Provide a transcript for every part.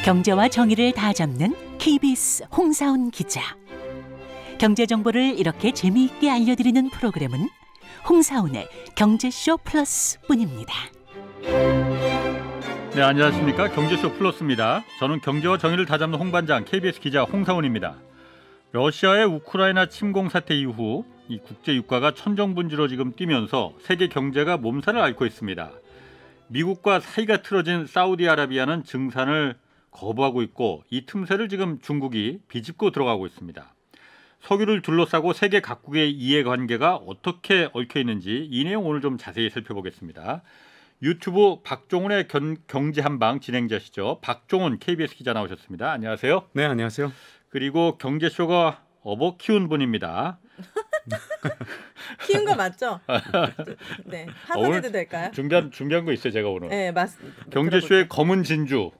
경제와 정의를 다 잡는 KBS 홍사훈 기자. 경제 정보를 이렇게 재미있게 알려드리는 프로그램은 홍사훈의 경제쇼 플러스뿐입니다. 네, 안녕하십니까. 경제쇼 플러스입니다. 저는 경제와 정의를 다잡는 홍반장 KBS 기자 홍사훈입니다. 러시아의 우크라이나 침공 사태 이후 이 국제 유가가 천정분지로 지금 뛰면서 세계 경제가 몸살을 앓고 있습니다. 미국과 사이가 틀어진 사우디아라비아는 증산을 거부하고 있고 이 틈새를 지금 중국이 비집고 들어가고 있습니다. 석유를 둘러싸고 세계 각국의 이해관계가 어떻게 얽혀 있는지 이 내용 오늘 좀 자세히 살펴보겠습니다. 유튜브 박종훈의 경제한방 진행자시죠. 박종훈 KBS 기자 나오셨습니다. 안녕하세요. 네, 안녕하세요. 그리고 경제쇼가 업어 키운 분입니다. 키운 거 맞죠? 네, 하소해도 될까요? 준비한 거 있어요, 제가 오늘. 네, 맞습니다. 경제쇼의 검은 진주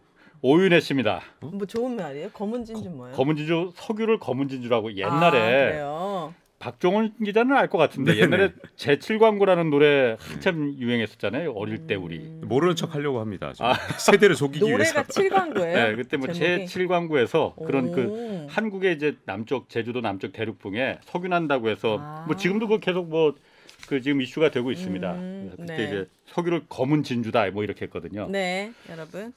오윤혜 씨입니다. 뭐 좋은 말이에요? 검은 진주 뭐예요? 검은 진주, 석유를 검은 진주라고 옛날에. 그래요? 박종훈 기자는 알 것 같은데 네네. 옛날에 제칠광고라는 노래 한참 유행했었잖아요. 어릴 때 우리. 모르는 척 하려고 합니다. 세대를 속이기 위해서. 노래가 칠광고예요? 네, 그때 뭐 제칠광고에서 그런 그 오. 한국의 이제 남쪽 제주도 남쪽 대륙붕에 석유 난다고 해서 뭐 지금도 그 계속 뭐 그 지금 이슈가 되고 있습니다. 그때 네. 이제 석유를 검은 진주다 뭐 이렇게 했거든요. 네, 여러분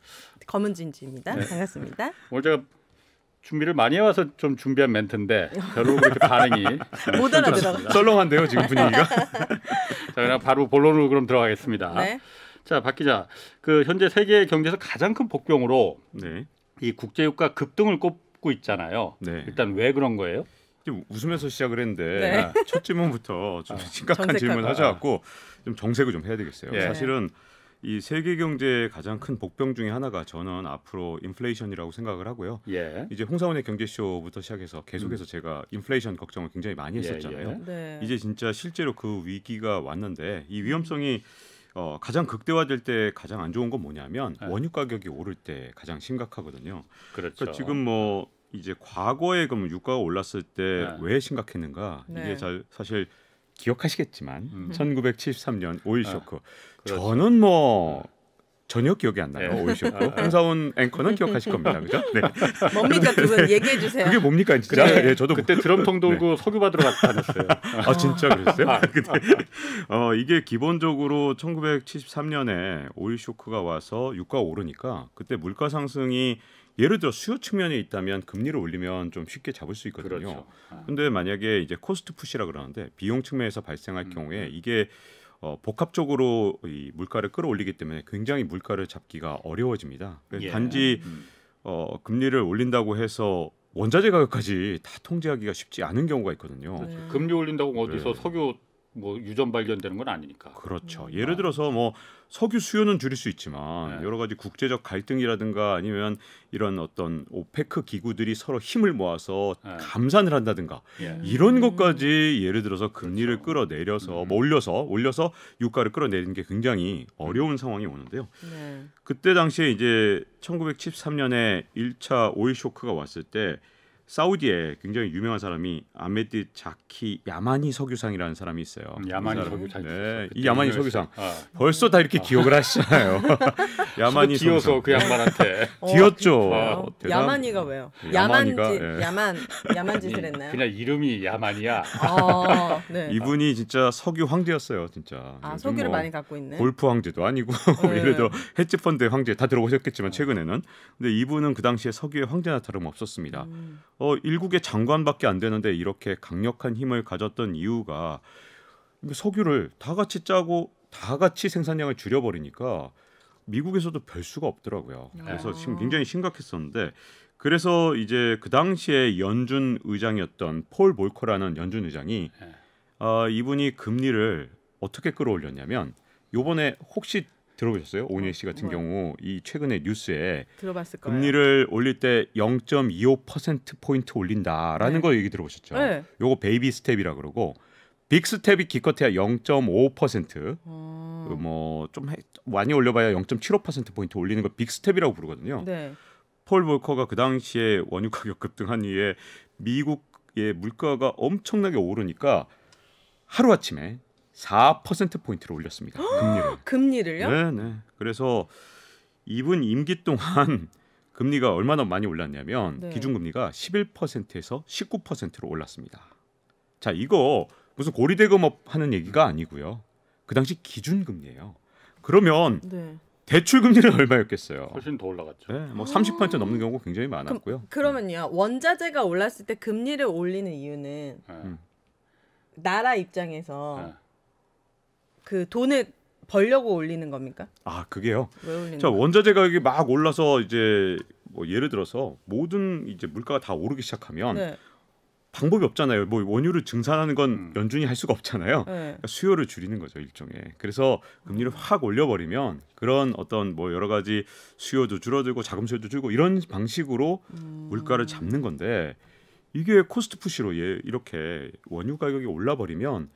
검은 진주입니다. 네. 반갑습니다. 오늘 제가 준비를 많이 해와서 좀 준비한 멘트인데 별로 그렇게 반응이 못 알아들어. 썰렁한데요, 지금 분위기가. 자, 그냥 바로 본론으로 그럼 들어가겠습니다. 네. 자, 박 기자, 그 현재 세계 경제에서 가장 큰 복병으로 네. 이 국제유가 급등을 꼽고 있잖아요. 네. 일단 왜 그런 거예요? 좀 웃으면서 시작을 했는데 네. 첫 질문부터 좀 심각한 정색하고. 질문 하셔갖고 좀 정색을 좀 해야 되겠어요. 예. 사실은 이 세계 경제의 가장 큰 복병 중에 하나가 저는 앞으로 인플레이션이라고 생각을 하고요. 예. 이제 홍사원의 경제쇼부터 시작해서 계속해서 제가 인플레이션 걱정을 굉장히 많이 했었잖아요. 예. 네. 이제 진짜 실제로 그 위기가 왔는데 이 위험성이 가장 극대화될 때 가장 안 좋은 건 뭐냐면 네. 원유 가격이 오를 때 가장 심각하거든요. 그렇죠. 그러니까 지금 뭐 이제 과거에 그럼 유가가 올랐을 때 왜 심각했는가 네. 이게 사실 기억하시겠지만 1973년 오일 쇼크 그렇죠. 저는 뭐 전혀 기억이 안 나요. 네. 오일 쇼크. 홍사훈 앵커는 기억하실 겁니다. 그죠? 네. 뭡니까 그분 얘기해 주세요. 그게 뭡니까 진짜? 그래. 네, 저도 그때 드럼통 돌고 석유 받으러 다녔어요. 아 진짜 그랬어요? 근데 이게 기본적으로 1973년에 오일 쇼크가 와서 유가가 오르니까 그때 물가 상승이 예를 들어 수요 측면에 있다면 금리를 올리면 좀 쉽게 잡을 수 있거든요. 그렇죠. 근데 만약에 이제 코스트 푸시라 그러는데 비용 측면에서 발생할 경우에 이게 복합적으로 이 물가를 끌어올리기 때문에 굉장히 물가를 잡기가 어려워집니다. 그래서 예. 단지 금리를 올린다고 해서 원자재 가격까지 다 통제하기가 쉽지 않은 경우가 있거든요. 네. 금리 올린다고 어디서 네. 석유 뭐 유전 발견되는 건 아니니까. 그렇죠. 예를 들어서 뭐 석유 수요는 줄일 수 있지만 네. 여러 가지 국제적 갈등이라든가 아니면 이런 어떤 오페크 기구들이 서로 힘을 모아서 네. 감산을 한다든가 예. 이런 것까지 예를 들어서 금리를 끌어내려서 뭐 올려서 유가를 끌어내리는 게 굉장히 어려운 상황이 오는데요. 네. 그때 당시에 이제 1973년에 1차 오일 쇼크가 왔을 때 사우디에 굉장히 유명한 사람이 아메드 자키 야마니 석유상이라는 사람이 있어요. 야마니 이 사람. 석유 잘 네, 그때 이 야마니 유명했어요. 석유상. 아. 벌써 다 이렇게 기억을 하시잖아요. 야마니 뒤어서 석유상. 그 양반한테 뒤었죠. 그래요? 대단- 야만이가 왜요? 야만이가, 예. 야만 짓을 했나요? 그냥 이름이 야만이야. 아, 네. 이분이 진짜 석유 황제였어요, 진짜. 아, 요즘 석유를 뭐 많이 갖고 있네. 골프 황제도 아니고 네. 예를 들어 헤지펀드의 황제 다 들어보셨겠지만 최근에는 근데 이분은 그 당시에 석유의 황제나 다름없었습니다. 일국의 장관밖에 안 되는데 이렇게 강력한 힘을 가졌던 이유가 석유를 다 같이 짜고 다 같이 생산량을 줄여버리니까 미국에서도 별 수가 없더라고요. 그래서 지금 굉장히 심각했었는데 그래서 이제 그 당시에 연준 의장이었던 폴 볼커라는 연준 의장이 이분이 금리를 어떻게 끌어올렸냐면 요번에 혹시 들어보셨어요? 오은혜 씨 같은 경우 이 최근에 뉴스에 들어봤을 거예요. 금리를 올릴 때 0.25%포인트 올린다라는 네. 거 얘기 들어보셨죠? 네. 요거 베이비 스텝이라 그러고 빅 스텝이 기껏해야 0.5%, 뭐 좀 많이 올려봐야 0.75%포인트 올리는 걸 빅 스텝이라고 부르거든요. 네. 폴 볼커가 그 당시에 원유 가격 급등한 이후에 미국의 물가가 엄청나게 오르니까 하루아침에 4%포인트를 올렸습니다. 금리를. 금리를요? 네. 그래서 이분 임기 동안 금리가 얼마나 많이 올랐냐면 네. 기준금리가 11%에서 19%로 올랐습니다. 자, 이거 무슨 고리대금업 하는 얘기가 아니고요. 그 당시 기준금리예요. 그러면 네. 대출 금리는 얼마였겠어요? 훨씬 더 올라갔죠. 네, 뭐 30% 넘는 경우가 굉장히 많았고요. 그러면요. 원자재가 올랐을 때 금리를 올리는 이유는 네. 나라 입장에서 네. 그 돈을 벌려고 올리는 겁니까? 아, 그게요. 왜 올리는 자, 거예요? 원자재 가격이 막 올라서 이제 뭐 예를 들어서 모든 이제 물가가 다 오르기 시작하면 네. 방법이 없잖아요. 뭐 원유를 증산하는 건 연준이 할 수가 없잖아요. 네. 그러니까 수요를 줄이는 거죠, 일종의. 그래서 금리를 확 올려버리면 그런 어떤 뭐 여러 가지 수요도 줄어들고 자금 수요도 줄고 이런 방식으로 물가를 잡는 건데 이게 코스트 푸시로 이렇게 원유 가격이 올라버리면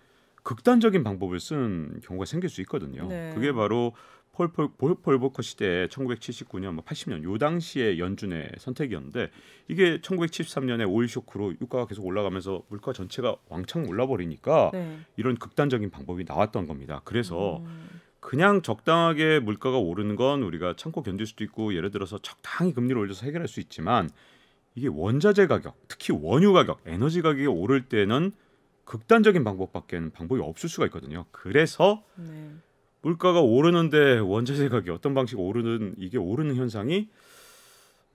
극단적인 방법을 쓰는 경우가 생길 수 있거든요. 네. 그게 바로 폴 볼커 시대 1979년, 뭐 80년 요 당시의 연준의 선택이었는데 이게 1973년에 오일 쇼크로 유가가 계속 올라가면서 물가 전체가 왕창 올라버리니까 네. 이런 극단적인 방법이 나왔던 겁니다. 그래서 그냥 적당하게 물가가 오르는 건 우리가 참고 견딜 수도 있고 예를 들어서 적당히 금리를 올려서 해결할 수 있지만 이게 원자재 가격, 특히 원유 가격, 에너지 가격이 오를 때는 극단적인 방법밖에는 방법이 없을 수가 있거든요. 그래서 네. 물가가 오르는데 원자재 가격이 어떤 방식으로 오르는 현상이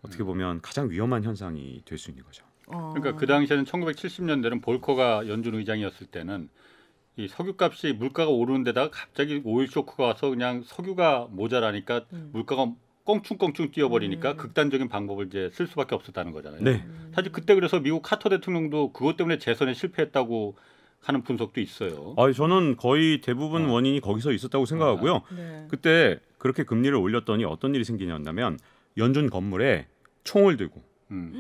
어떻게 보면 가장 위험한 현상이 될 수 있는 거죠. 그러니까 그 당시에는 1970년대는 볼커가 연준 의장이었을 때는 이 석유값이 물가가 오르는 데다가 갑자기 오일 쇼크가 와서 그냥 석유가 모자라니까 물가가 껑충껑충 뛰어버리니까 극단적인 방법을 이제 쓸 수밖에 없었다는 거잖아요. 네. 사실 그때 그래서 미국 카터 대통령도 그것 때문에 재선에 실패했다고 하는 분석도 있어요. 저는 거의 대부분 원인이 거기서 있었다고 생각하고요. 네. 그때 그렇게 금리를 올렸더니 어떤 일이 생기냐면 연준 건물에 총을 들고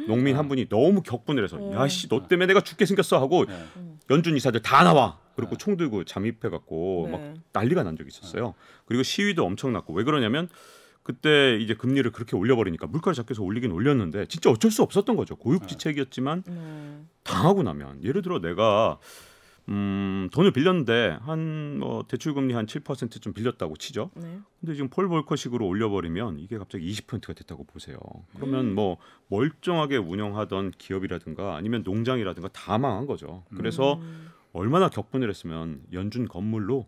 농민 한 분이 너무 격분을 해서 야씨 너 때문에 내가 죽게 생겼어 하고 네. 연준 이사들 다 나와 그리고 총 들고 잠입해갖고 네. 막 난리가 난 적이 있었어요. 그리고 시위도 엄청났고 왜 그러냐면 그때 이제 금리를 그렇게 올려버리니까 물가를 잡기 위해서 올리긴 올렸는데 진짜 어쩔 수 없었던 거죠. 고육지책이었지만 당하고 나면 예를 들어 내가 돈을 빌렸는데 한 뭐 대출 금리 한 7%좀 빌렸다고 치죠. 네. 근데 지금 폴 볼커식으로 올려버리면 이게 갑자기 20%가 됐다고 보세요. 그러면 뭐 멀쩡하게 운영하던 기업이라든가 아니면 농장이라든가 다 망한 거죠. 그래서 얼마나 격분을 했으면 연준 건물로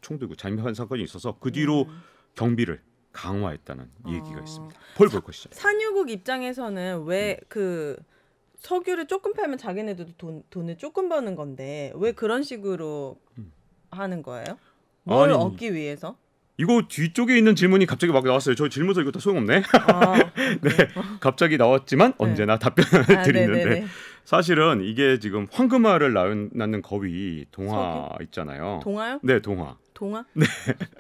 총 들고 잠입한 사건이 있어서 그 뒤로 경비를 강화했다는 얘기가 있습니다. 폴 볼커 시절. 산유국 입장에서는 왜 그 석유를 조금 팔면 자기네들도 돈을 조금 버는 건데 왜 그런 식으로 하는 거예요? 뭘 아니, 얻기 위해서? 이거 뒤쪽에 있는 질문이 갑자기 막 나왔어요. 저 질문서 이거 다 소용없네. 네, 갑자기 나왔지만 언제나 답변을 드리는데 네네네. 사실은 이게 지금 황금알을 낳는 거위 동화 있잖아요. 동화요? 네, 동화. 동화?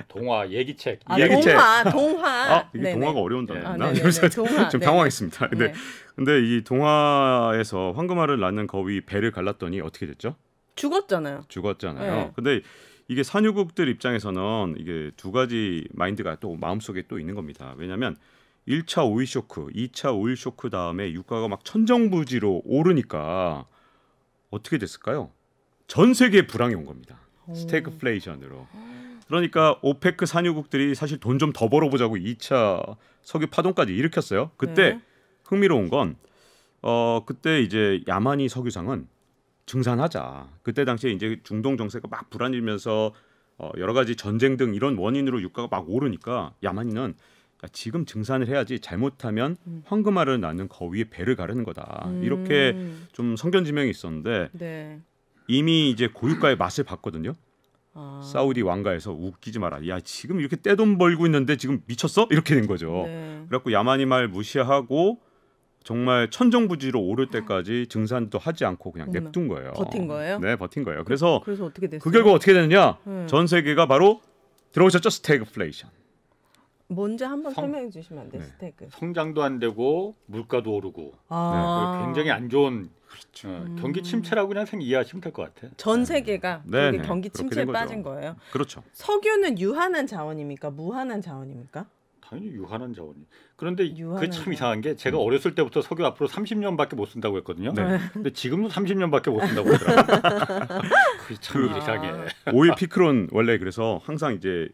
동화 얘기책. 얘기책. 동화. 이게 네네. 동화가 어려운 단어였나? 네네네. 그래서 동화. 좀 네네. 당황했습니다. 네. 근데 이 동화에서 황금알을 낳는 거위 배를 갈랐더니 어떻게 됐죠? 죽었잖아요. 죽었잖아요. 네. 근데 이게 산유국들 입장에서는 이게 두 가지 마인드가 또 마음속에 또 있는 겁니다. 왜냐하면 1차 오일 쇼크, 2차 오일 쇼크 다음에 유가가 막 천정부지로 오르니까 어떻게 됐을까요? 전 세계에 불황이 온 겁니다. 스태그플레이션으로. 그러니까 오페크 산유국들이 사실 돈 좀 더 벌어보자고 2차 석유 파동까지 일으켰어요. 그때 네. 흥미로운 건 그때 이제 야마니 석유상은 증산하자. 그때 당시에 이제 중동 정세가 막 불안이면서 여러 가지 전쟁 등 이런 원인으로 유가가 막 오르니까 야마니는 지금 증산을 해야지 잘못하면 황금알을 낳는 거위에 배를 가르는 거다. 이렇게 좀 성견지명이 있었는데 네. 이미 이제 고유가의 맛을 봤거든요. 아. 사우디 왕가에서 웃기지 마라. 야 지금 이렇게 떼돈 벌고 있는데 지금 미쳤어? 이렇게 된 거죠. 네. 그래갖고 야마니 말 무시하고 정말 천정부지로 오를 때까지 증산도 하지 않고 그냥 어머나. 냅둔 거예요. 버틴 거예요? 네, 버틴 거예요. 그래서 그래서 어떻게 됐어요? 그 결과 어떻게 되느냐? 네. 전 세계가 바로 들어오셨죠? 스태그플레이션. 뭔지 한번 성- 설명해 주시면 안 돼요? 네. 스테이크. 성장도 안 되고 물가도 오르고 아. 굉장히 안 좋은 경기 침체라고 그냥 이해하시면 될 것 같아요. 전 세계가 네, 그게 네. 경기 그렇게 침체에 된 거죠. 빠진 거예요. 그렇죠. 석유는 유한한 자원입니까? 무한한 자원입니까? 당연히 유한한 자원이. 그런데 그게 유한한 참 자원. 이상한 게 제가 어렸을 때부터 석유 앞으로 30년밖에 못 쓴다고 했거든요. 네. 근데 지금도 30년밖에 못 쓴다고 하더라고요. 그게 참 이상해. 오일 피크론 원래 그래서 항상 이제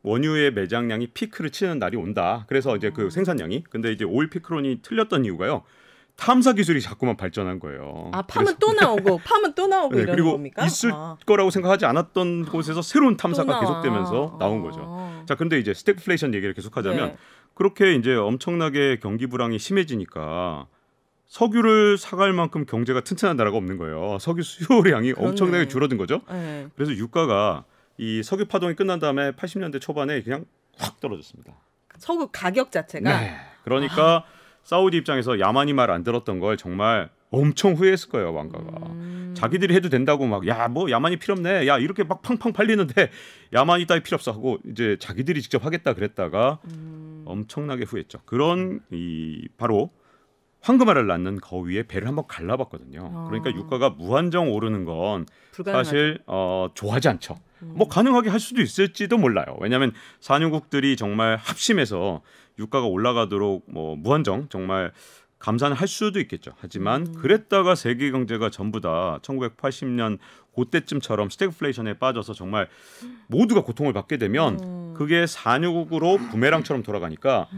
원유의 매장량이 피크를 치는 날이 온다. 그래서 이제 그 생산량이. 근데 이제 오일 피크론이 틀렸던 이유가요. 탐사 기술이 자꾸만 발전한 거예요. 아 파면 또 나오고 파면 또 나오고 네, 이러는 그리고 겁니까? 있을 거라고 생각하지 않았던 곳에서 새로운 또 탐사가 나와. 계속되면서 나온 거죠. 자, 근데 이제 스태그플레이션 얘기를 계속하자면 네. 그렇게 이제 엄청나게 경기 불황이 심해지니까 석유를 사갈 만큼 경제가 튼튼한 나라가 없는 거예요. 석유 수요량이 그렇네. 엄청나게 줄어든 거죠. 네. 그래서 유가가 이 석유 파동이 끝난 다음에 80년대 초반에 그냥 확 떨어졌습니다. 석유 가격 자체가 네. 그러니까 사우디 입장에서 야만이 말 안 들었던 걸 정말 엄청 후회했을 거예요, 왕가가. 자기들이 해도 된다고 막 야 뭐 야만이 필요 없네. 야 이렇게 막 팡팡 팔리는데 야만이 따위 필요 없어 하고 이제 자기들이 직접 하겠다 그랬다가 엄청나게 후회했죠. 그런 이 바로 황금알을 낳는 거위에 배를 한번 갈라봤거든요. 그러니까 유가가 무한정 오르는 건 불가능하죠. 사실 좋아하지 않죠. 뭐 가능하게 할 수도 있을지도 몰라요. 왜냐하면 산유국들이 정말 합심해서 유가가 올라가도록 뭐 무한정 정말 감산을 할 수도 있겠죠. 하지만 그랬다가 세계 경제가 전부 다 1980년 그때쯤처럼 스태그플레이션에 빠져서 정말 모두가 고통을 받게 되면 그게 산유국으로 부메랑처럼 돌아가니까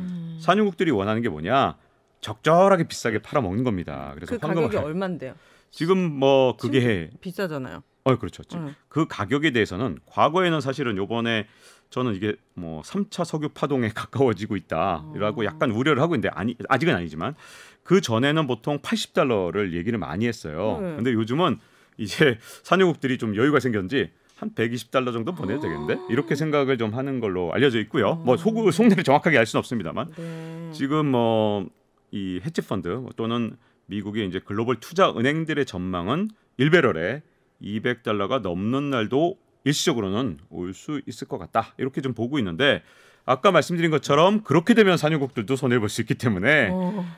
산유국들이 원하는 게 뭐냐? 적절하게 비싸게 팔아먹는 겁니다. 그래서 그 가격이 얼마인데요? 지금 뭐 그게 비싸잖아요. 그렇죠. 그 가격에 대해서는 과거에는 사실은 요번에 저는 이게 뭐 3차 석유 파동에 가까워지고 있다라고 약간 우려를 하고 있는데 아직은 아니지만 그 전에는 보통 $80를 얘기를 많이 했어요. 근데 요즘은 이제 산유국들이 좀 여유가 생겼는지 한 $120 정도 보내도 되겠는데 이렇게 생각을 좀 하는 걸로 알려져 있고요. 뭐 속내를 정확하게 알 수는 없습니다만 지금 뭐 이 헤지 펀드 또는 미국의 이제 글로벌 투자 은행들의 전망은 1배럴에 $200가 넘는 날도 일시적으로는 올 수 있을 것 같다. 이렇게 좀 보고 있는데 아까 말씀드린 것처럼 그렇게 되면 산유국들도 손해를 볼 수 있기 때문에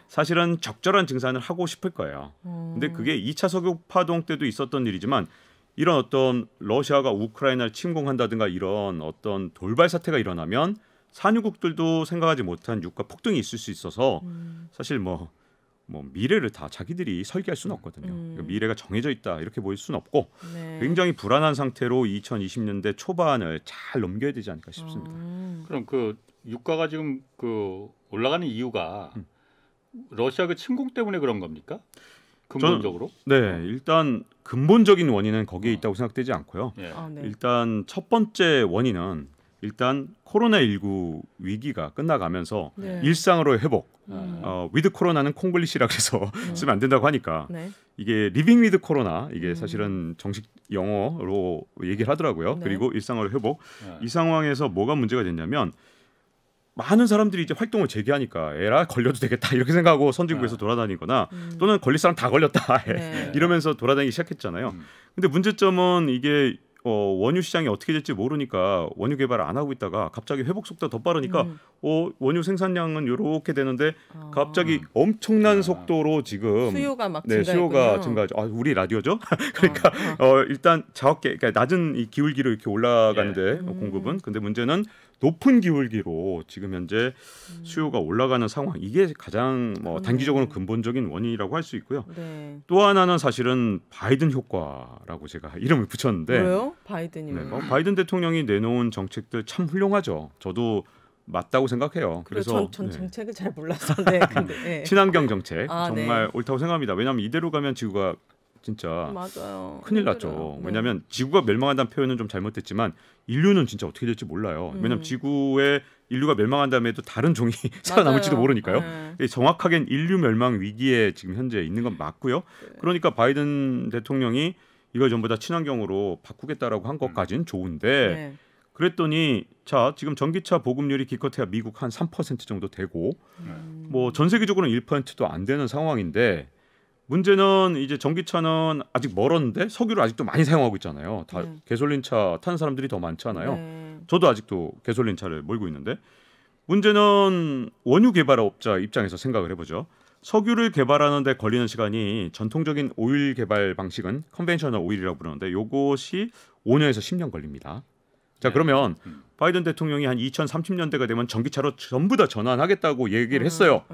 사실은 적절한 증산을 하고 싶을 거예요. 근데 그게 2차 석유 파동 때도 있었던 일이지만 이런 어떤 러시아가 우크라이나를 침공한다든가 이런 어떤 돌발 사태가 일어나면 산유국들도 생각하지 못한 유가 폭등이 있을 수 있어서 사실 뭐 미래를 다 자기들이 설계할 수는 없거든요. 그러니까 미래가 정해져 있다 이렇게 보일 수는 없고 굉장히 불안한 상태로 2020년대 초반을 잘 넘겨야 되지 않을까 싶습니다. 그럼 그 유가가 지금 그 올라가는 이유가 러시아 그 침공 때문에 그런 겁니까? 근본적으로? 네, 일단 근본적인 원인은 거기에 있다고 생각되지 않고요. 예. 일단 첫 번째 원인은 일단 코로나19 위기가 끝나가면서 일상으로 회복. 위드 코로나는 콩글리시라고 해서 쓰면 안 된다고 하니까 이게 리빙 위드 코로나 이게 사실은 정식 영어로 얘기를 하더라고요. 그리고 일상으로 회복. 이 상황에서 뭐가 문제가 됐냐면 많은 사람들이 이제 활동을 재개하니까 에라 걸려도 되겠다 이렇게 생각하고 선진국에서 돌아다니거나 또는 걸릴 사람 다 걸렸다 이러면서 돌아다니기 시작했잖아요. 근데 문제점은 이게 원유 시장이 어떻게 될지 모르니까 원유 개발을 안 하고 있다가 갑자기 회복 속도가 더 빠르니까 원유 생산량은 이렇게 되는데 갑자기 엄청난 속도로 지금 수요가 막 수요가 증가하죠. 우리 라디오죠. 그러니까 일단 작게 그러니까 낮은 이 기울기로 이렇게 올라가는데 공급은 근데 문제는 높은 기울기로 지금 현재 수요가 올라가는 상황 이게 가장 뭐 단기적으로 근본적인 원인이라고 할 수 있고요. 또 하나는 사실은 바이든 효과라고 제가 이름을 붙였는데 왜요? 바이든이 바이든 대통령이 내놓은 정책들 참 훌륭하죠. 저도 맞다고 생각해요. 그래서 전 정책을 잘 몰랐었는데 근데 친환경 정책 정말 옳다고 생각합니다. 왜냐하면 이대로 가면 지구가 진짜 맞아요. 큰일 났죠. 왜냐하면 지구가 멸망한다는 표현은 좀 잘못됐지만 인류는 진짜 어떻게 될지 몰라요. 왜냐하면 지구에 인류가 멸망한 다음에도 다른 종이 살아남을지도 모르니까요. 정확하게는 인류 멸망 위기에 지금 현재 있는 건 맞고요. 그러니까 바이든 대통령이 이걸 전부 다 친환경으로 바꾸겠다라고 한 것까지는 좋은데 그랬더니 자 지금 전기차 보급률이 기껏해야 미국 한 3% 정도 되고 뭐 전 세계적으로는 1%도 안 되는 상황인데 문제는 이제 전기차는 아직 멀었는데 석유를 아직도 많이 사용하고 있잖아요. 다 가솔린차 타는 사람들이 더 많잖아요. 저도 아직도 가솔린차를 몰고 있는데 문제는 원유 개발업자 입장에서 생각을 해보죠. 석유를 개발하는 데 걸리는 시간이 전통적인 오일 개발 방식은 컨벤셔널 오일이라고 부르는데 요것이 5년에서 10년 걸립니다. 자 그러면 바이든 대통령이 한 2030년대가 되면 전기차로 전부 다 전환하겠다고 얘기를 했어요.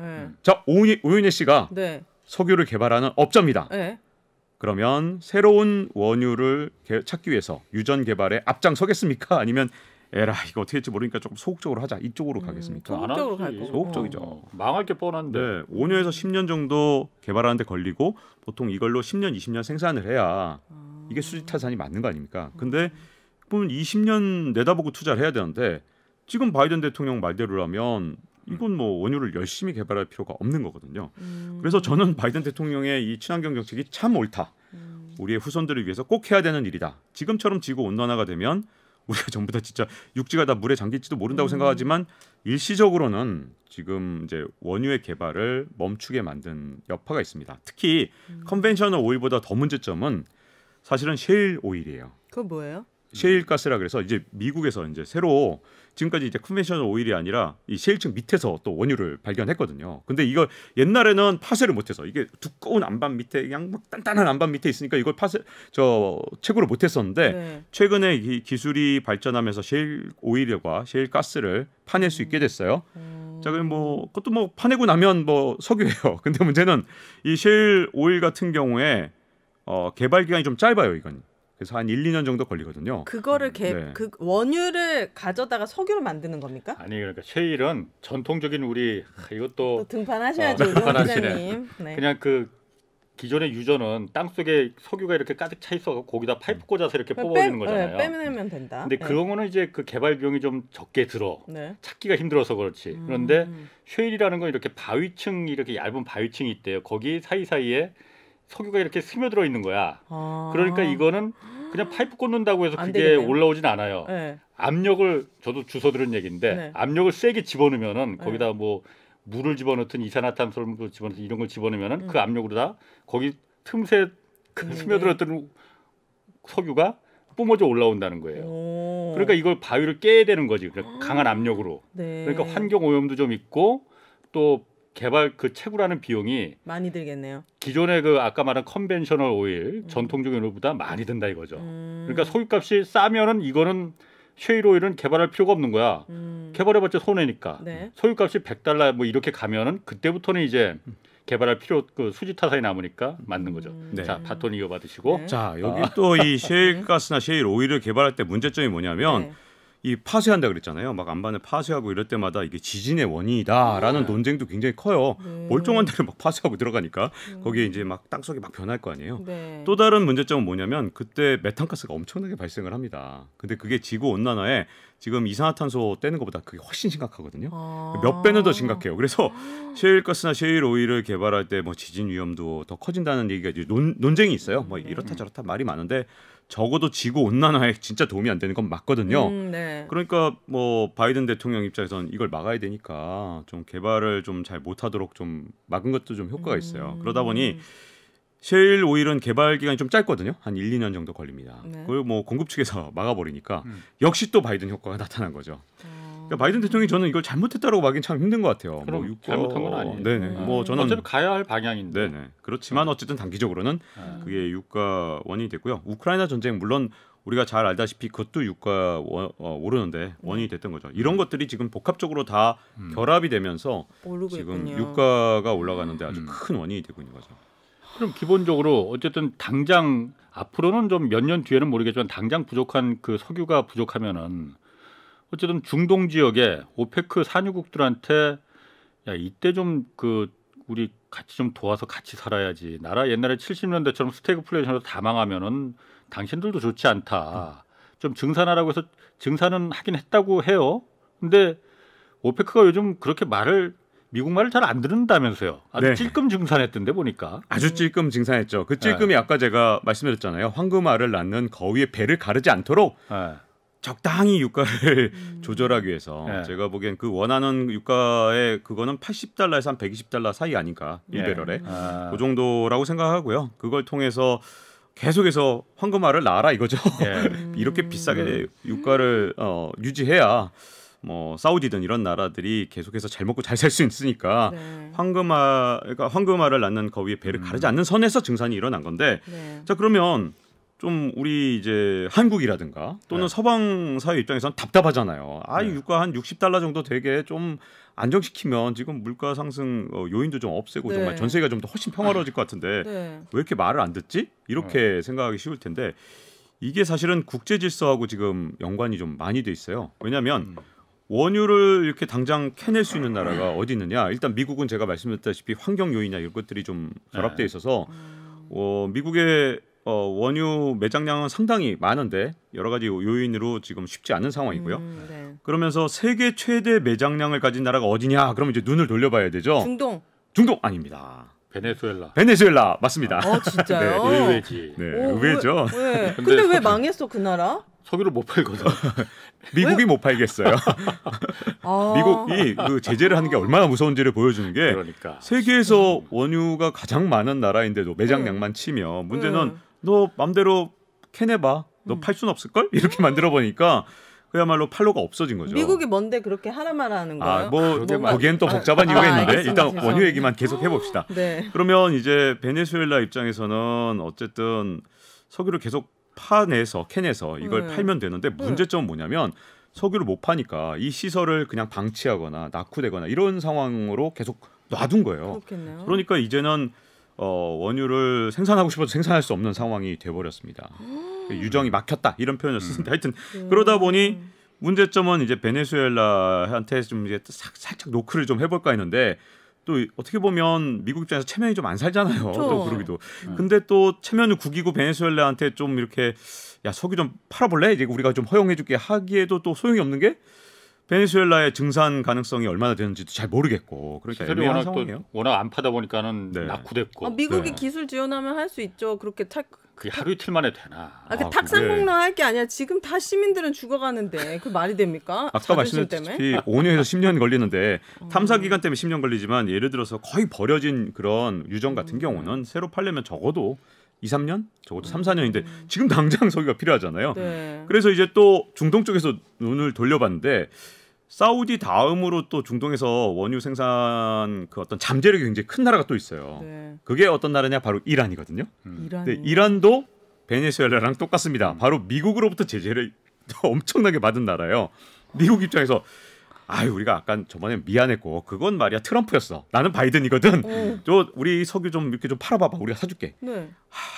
자, 오윤혜 씨가 네. 석유를 개발하는 업자입니다. 네. 그러면 새로운 원유를 찾기 위해서 유전 개발에 앞장서겠습니까? 아니면 에라 이거 어떻게 될지 모르니까 조금 소극적으로 하자 이쪽으로 가겠습니까? 소극적으로 갈 거고. 소극적이죠. 망할 게 뻔한데. 네, 5년에서 10년 정도 개발하는 데 걸리고 보통 이걸로 10년, 20년 생산을 해야 이게 수지 타산이 맞는 거 아닙니까? 근데 보면 20년 내다보고 투자를 해야 되는데 지금 바이든 대통령 말대로라면 이건 뭐 원유를 열심히 개발할 필요가 없는 거거든요. 그래서 저는 바이든 대통령의 이 친환경 정책이 참 옳다. 우리의 후손들을 위해서 꼭 해야 되는 일이다. 지금처럼 지구 온난화가 되면 우리가 전부 다 진짜 육지가 다 물에 잠길지도 모른다고 생각하지만 일시적으로는 지금 이제 원유의 개발을 멈추게 만든 여파가 있습니다. 특히 컨벤셔널 오일보다 더 문제점은 사실은 셰일 오일이에요. 그거 뭐예요? 셰일 가스라 그래서 이제 미국에서 이제 새로 지금까지 이제 컨벤셔널 오일이 아니라 이 셰일층 밑에서 또 원유를 발견했거든요. 근데 이거 옛날에는 파쇄를 못해서 이게 두꺼운 안반 밑에 그냥 막 단단한 안반 밑에 있으니까 이걸 채굴을 못했었는데 네. 최근에 이 기술이 발전하면서 셰일 오일과 셰일 가스를 파낼 수 있게 됐어요. 자, 그럼 뭐 그것도 뭐 파내고 나면 뭐 석유예요. 근데 문제는 이 셰일 오일 같은 경우에 개발 기간이 좀 짧아요, 이건. 그래서 한 1, 2년 정도 걸리거든요. 그거를 네. 그 원유를 가져다가 석유를 만드는 겁니까? 아니 그러니까 셰일은 전통적인 우리 이것도 또 등판하셔야죠, 우리 홍 등판하시네. 기자님. 네. 그냥 그 기존의 유전은 땅 속에 석유가 이렇게 가득 차 있어 거기다 파이프 꽂아서 이렇게 뽑아내는 거잖아요. 빼면 된다. 근데 그런 거는 이제 그 개발 비용이 좀 적게 들어. 네. 찾기가 힘들어서 그렇지. 그런데 쉐일이라는 건 이렇게 바위층 이렇게 얇은 바위층이 있대요. 거기 사이사이에 석유가 이렇게 스며들어 있는 거야. 그러니까 이거는 그냥 파이프 꽂는다고 해서 안 그게 되겠네요. 올라오진 않아요. 네. 압력을 저도 주워 들은 얘기인데 네. 압력을 세게 집어넣으면은 거기다 뭐 물을 집어넣든 이산화탄소를 집어넣든 이런 걸 집어넣으면은 그 압력으로 다 거기 틈새 그 스며들었던 석유가 뿜어져 올라온다는 거예요. 그러니까 이걸 바위를 깨야 되는 거지. 강한 압력으로. 네. 그러니까 환경 오염도 좀 있고 또 개발 그 채굴하는 비용이 많이 들겠네요. 기존의 그 아까 말한 컨벤셔널 오일 전통적인 오일보다 많이 든다 이거죠. 그러니까 석유값이 싸면은 이거는 셰일 오일은 개발할 필요가 없는 거야. 개발해봤자 손해니까. 네. 석유값이 $100 뭐 이렇게 가면은 그때부터는 이제 개발할 그 수지 타산이 남으니까 맞는 거죠. 네. 자, 바톤 이어받으시고. 네. 자, 여기 또 이 셰일 가스나 셰일 오일을 개발할 때 문제점이 뭐냐면 네. 이 파쇄한다 그랬잖아요. 막 안반을 파쇄하고 이럴 때마다 이게 지진의 원인이다라는 논쟁도 굉장히 커요. 멀쩡한 데를 막 파쇄하고 들어가니까 거기에 이제 막 땅속에 막 변할 거 아니에요. 네. 또 다른 문제점은 뭐냐면 그때 메탄가스가 엄청나게 발생을 합니다. 근데 그게 지구 온난화에 지금 이산화탄소 떼는 것보다 그게 훨씬 심각하거든요. 몇 배는 더 심각해요. 그래서 셰일가스나 셰일 오일을 개발할 때 뭐 지진 위험도 더 커진다는 얘기가 이제 논쟁이 있어요. 뭐 이렇다 저렇다 말이 많은데 적어도 지구 온난화에 진짜 도움이 안 되는 건 맞거든요. 네. 그러니까 뭐 바이든 대통령 입장에서는 이걸 막아야 되니까 좀 개발을 좀 잘 못하도록 좀 막은 것도 좀 효과가 있어요. 그러다 보니 셰일 오일은 개발 기간이 좀 짧거든요. 한 1, 2년 정도 걸립니다. 네. 그걸 뭐 공급 측에서 막아버리니까 역시 또 바이든 효과가 나타난 거죠. 그러니까 바이든 대통령이 저는 이걸 잘못했다고 말하긴 참 힘든 것 같아요. 그럼 잘못한 건 아니에요. 네네. 뭐 저는 어차피 가야 할 방향인데. 네네. 그렇지만 어쨌든 단기적으로는 그게 유가 원인이 됐고요. 우크라이나 전쟁 물론 우리가 잘 알다시피 그것도 유가 오르는데 원인이 됐던 거죠. 이런 것들이 지금 복합적으로 다 결합이 되면서 오르고 지금 있군요. 유가가 올라가는데 아주 큰 원인이 되고 있는 거죠. 그럼 기본적으로 어쨌든 당장 앞으로는 좀 몇 년 뒤에는 모르겠지만 당장 부족한 그 석유가 부족하면은 어쨌든 중동 지역에 오페크 산유국들한테 야 이때 좀 그 우리 같이 좀 도와서 같이 살아야지. 나라 옛날에 70년대처럼 스태그플레이션으로 다 망하면은 당신들도 좋지 않다. 좀 증산하라고 해서 증산은 하긴 했다고 해요. 근데 오페크가 요즘 그렇게 미국 말을 잘 안 듣는다면서요. 아주 네. 찔끔 증산했던데 보니까. 아주 찔끔 증산했죠. 그 찔끔이 아까 제가 말씀드렸잖아요. 황금알을 낳는 거위의 배를 가르지 않도록 네. 적당히 유가를 조절하기 위해서 네. 제가 보기엔 그 원하는 유가의 그거는 $80에서 한 $120 사이 아닌가 예. 1배럴에 아. 그 정도라고 생각하고요. 그걸 통해서 계속해서 황금알을 낳아라 이거죠. 예. 이렇게 비싸게 유가를 유지해야 뭐 사우디든 이런 나라들이 계속해서 잘 먹고 잘 살 수 있으니까 네. 황금알을 낳는 거위의 배를 가르지 않는 선에서 증산이 일어난 건데 네. 자 그러면 좀 우리 이제 한국이라든가 또는 네. 서방 사회 입장에서는 답답하잖아요. 네. 유가 한 $60 정도 되게 좀 안정시키면 지금 물가 상승 요인도 좀 없애고 네. 정말 전 세계가 좀 더 훨씬 평화로워질 것 같은데 네. 왜 이렇게 말을 안 듣지? 이렇게 생각하기 쉬울 텐데 이게 사실은 국제 질서하고 지금 연관이 좀 많이 돼 있어요. 왜냐하면 원유를 이렇게 당장 캐낼 수 있는 나라가 어디 있느냐? 일단 미국은 제가 말씀드렸다시피 환경 요인이나 이런 것들이 좀 결합돼 있어서 미국의 원유 매장량은 상당히 많은데 여러 가지 요인으로 지금 쉽지 않은 상황이고요. 네. 그러면서 세계 최대 매장량을 가진 나라가 어디냐? 그러면 이제 눈을 돌려봐야 되죠. 중동 아닙니다. 베네수엘라 맞습니다. 진짜요? 네. 의외지. 네, 오, 의외죠. 왜? 근데 왜 망했어 그 나라? 석유를 못 팔거든. 미국이 못 팔겠어요. 아. 미국이 그 제재를 하는 게 얼마나 무서운지를 보여주는 게 그러니까. 세계에서 원유가 가장 많은 나라인데도 매장량만 치면 문제는 너 맘대로 캐내봐. 너 팔 수는 없을걸? 이렇게 만들어 보니까 그야말로 팔로가 없어진 거죠. 미국이 뭔데 그렇게 하라만 하는 거예요? 거기엔 또 복잡한 이유가 있는데 알겠습니다. 일단 원유 얘기만 계속 해봅시다. 네. 그러면 이제 베네수엘라 입장에서는 어쨌든 석유를 계속 캐내서 이걸 팔면 되는데 문제점은 뭐냐면 석유를 못 파니까 이 시설을 그냥 방치하거나 낙후되거나 이런 상황으로 계속 놔둔 거예요. 그렇겠네요. 그러니까 이제는 원유를 생산하고 싶어도 생산할 수 없는 상황이 돼버렸습니다. 유정이 막혔다 이런 표현을 쓰는데 하여튼 그러다 보니 문제점은 이제 베네수엘라한테 좀 이제 살짝 노크를 좀 해볼까 했는데 또 어떻게 보면 미국 입장에서 체면이 좀 안 살잖아요. 또 그러기도. 근데 또 체면을 구기고 베네수엘라한테 좀 이렇게 야 석유 좀 팔아볼래? 이제 우리가 좀 허용해줄게 하기에도 또 소용이 없는 게 베네수엘라의 증산 가능성이 얼마나 되는지도 잘 모르겠고 그러니까 애매한 상황이에요. 워낙 안 파다 보니까는 낙후됐고. 미국이 기술 지원하면 할 수 있죠. 그렇게 그게 하루 이틀 만에 되나? 탁상공론 할 게 아니야. 지금 다 시민들은 죽어가는데 그 말이 됩니까? 아까 말씀드렸다시피 5년에서 10년 걸리는데 탐사 기간 때문에 10년 걸리지만 예를 들어서 거의 버려진 그런 유정 같은 경우는 새로 팔려면 적어도 2, 3년? 적어도 3, 4년인데 지금 당장 석유가 필요하잖아요. 네. 그래서 이제 또 중동 쪽에서 눈을 돌려봤는데 사우디 다음으로 또 중동에서 원유 생산 그 어떤 잠재력이 굉장히 큰 나라가 또 있어요. 네. 그게 어떤 나라냐? 바로 이란이거든요. 이란이. 이란도 베네수엘라랑 똑같습니다. 바로 미국으로부터 제재를 엄청나게 받은 나라예요. 미국 입장에서 우리가 아까 저번에 미안했고 그건 말이야 트럼프였어. 나는 바이든이거든. 우리 석유 좀 이렇게 좀 팔아봐봐. 우리가 사줄게. 네.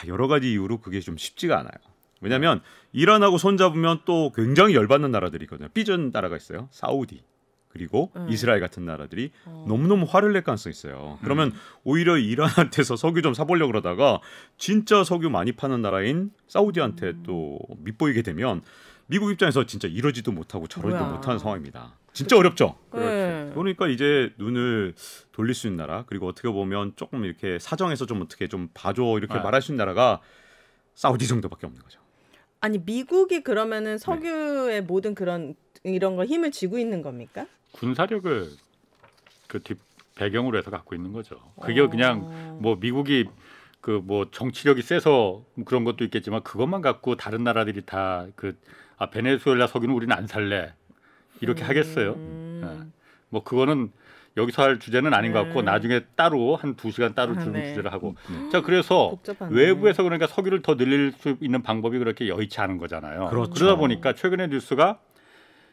여러 가지 이유로 그게 좀 쉽지가 않아요. 왜냐하면 이란하고 손잡으면 또 굉장히 열받는 나라들이 있거든요. 삐진 나라가 있어요. 사우디 그리고 이스라엘 같은 나라들이 너무너무 화를 낼 가능성이 있어요. 그러면 오히려 이란한테서 석유 좀 사보려고 그러다가 진짜 석유 많이 파는 나라인 사우디한테 또 밑보이게 되면 미국 입장에서 진짜 이러지도 못하고 저러지도 못하는 상황입니다. 진짜 어렵죠. 네. 그러니까 이제 눈을 돌릴 수 있는 나라 그리고 어떻게 보면 조금 이렇게 사정해서 좀 어떻게 좀 봐줘 이렇게 말할 수 있는 나라가 사우디 정도밖에 없는 거죠. 아니 미국이 그러면은 석유의 모든 이런 거 힘을 쥐고 있는 겁니까? 군사력을 그 뒷 배경으로 해서 갖고 있는 거죠. 그게 그냥 뭐 미국이 그 뭐 정치력이 세서 그런 것도 있겠지만 그것만 갖고 다른 나라들이 다 베네수엘라 석유는 우리는 안 살래 이렇게 하겠어요. 뭐 그거는 여기서 할 주제는 아닌 것 같고 나중에 따로 한 2시간 따로 주제를 하고 자 그래서 복잡하네. 외부에서 그러니까 석유를 더 늘릴 수 있는 방법이 그렇게 여의치 않은 거잖아요. 그렇죠. 그러다 보니까 최근에 뉴스가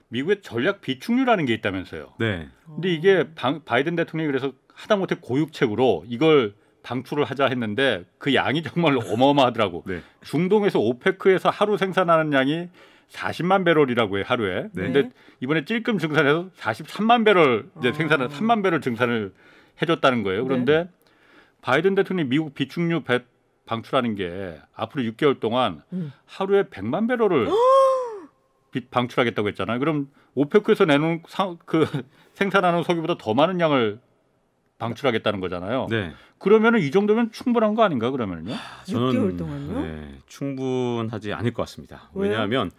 미국의 전략 비축유라는 게 있다면서요. 네. 근데 이게 바이든 대통령이 그래서 하다못해 고육책으로 이걸 방출을 하자 했는데 그 양이 정말 어마어마하더라고. 네. 중동에서 오페크에서 하루 생산하는 양이 40만 배럴이라고 해요 하루에. 근데 이번에 찔끔 증산해서 43만 배럴 이제 생산을 3만 배럴 증산을 해줬다는 거예요. 그런데 바이든 대통령이 미국 비축유 방출하는 게 앞으로 6개월 동안 하루에 100만 배럴을 방출하겠다고 했잖아요. 그럼 오페크에서 내놓은 생산하는 석유보다 더 많은 양을 방출하겠다는 거잖아요. 네. 그러면은 이 정도면 충분한 거 아닌가 그러면요? 6개월 동안요? 네, 충분하지 않을 것 같습니다. 왜요? 왜냐하면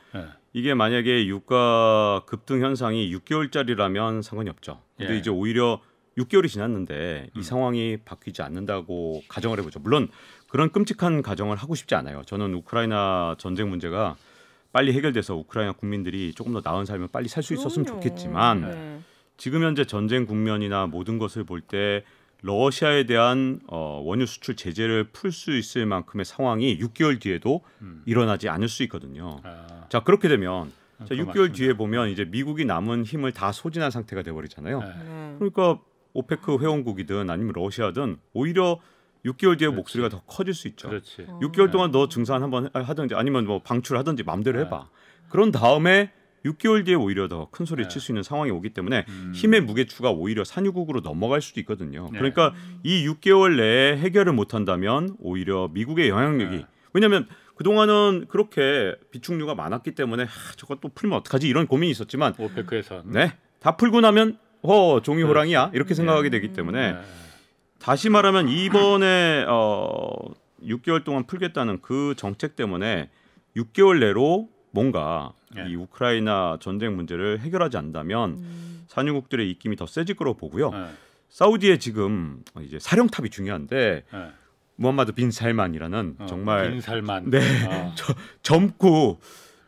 이게 만약에 유가 급등 현상이 6개월짜리라면 상관이 없죠. 근데 이제 오히려 6개월이 지났는데 이 상황이 바뀌지 않는다고 가정을 해보죠. 물론 그런 끔찍한 가정을 하고 싶지 않아요. 저는 우크라이나 전쟁 문제가 빨리 해결돼서 우크라이나 국민들이 조금 더 나은 삶을 빨리 살 수 있었으면 좋겠지만 지금 현재 전쟁 국면이나 모든 것을 볼 때 러시아에 대한 원유 수출 제재를 풀 수 있을 만큼의 상황이 6개월 뒤에도 일어나지 않을 수 있거든요. 자 그렇게 되면 자, 6개월 맞습니다. 뒤에 보면 이제 미국이 남은 힘을 다 소진한 상태가 돼버리잖아요. 네. 그러니까 오페크 회원국이든 아니면 러시아든 오히려 6개월 뒤에 그렇지. 목소리가 더 커질 수 있죠. 그렇지. 6개월 동안 너 증산 한번 하든지 아니면 뭐 방출하든지 마음대로 네. 해봐. 그런 다음에 6개월 뒤에 오히려 더 큰 소리 네. 칠 수 있는 상황이 오기 때문에 힘의 무게추가 오히려 산유국으로 넘어갈 수도 있거든요. 네. 그러니까 이 6개월 내에 해결을 못한다면 오히려 미국의 영향력이 네. 왜냐하면 그동안은 그렇게 비축류가 많았기 때문에 저거 또 풀면 어떡하지 이런 고민이 있었지만 오페크에서 네, 다 풀고 나면 종이 호랑이야 이렇게 생각하게 되기 때문에 네. 다시 말하면 이번에 6개월 동안 풀겠다는 그 정책 때문에 6개월 내로 뭔가 네. 이 우크라이나 전쟁 문제를 해결하지 않는다면 산유국들의 입김이 더 세질 거라고 보고요. 네. 사우디에 지금 이제 사령탑이 중요한데 네. 무함마드 빈 살만이라는 정말 빈살만. 네. 어. 젊고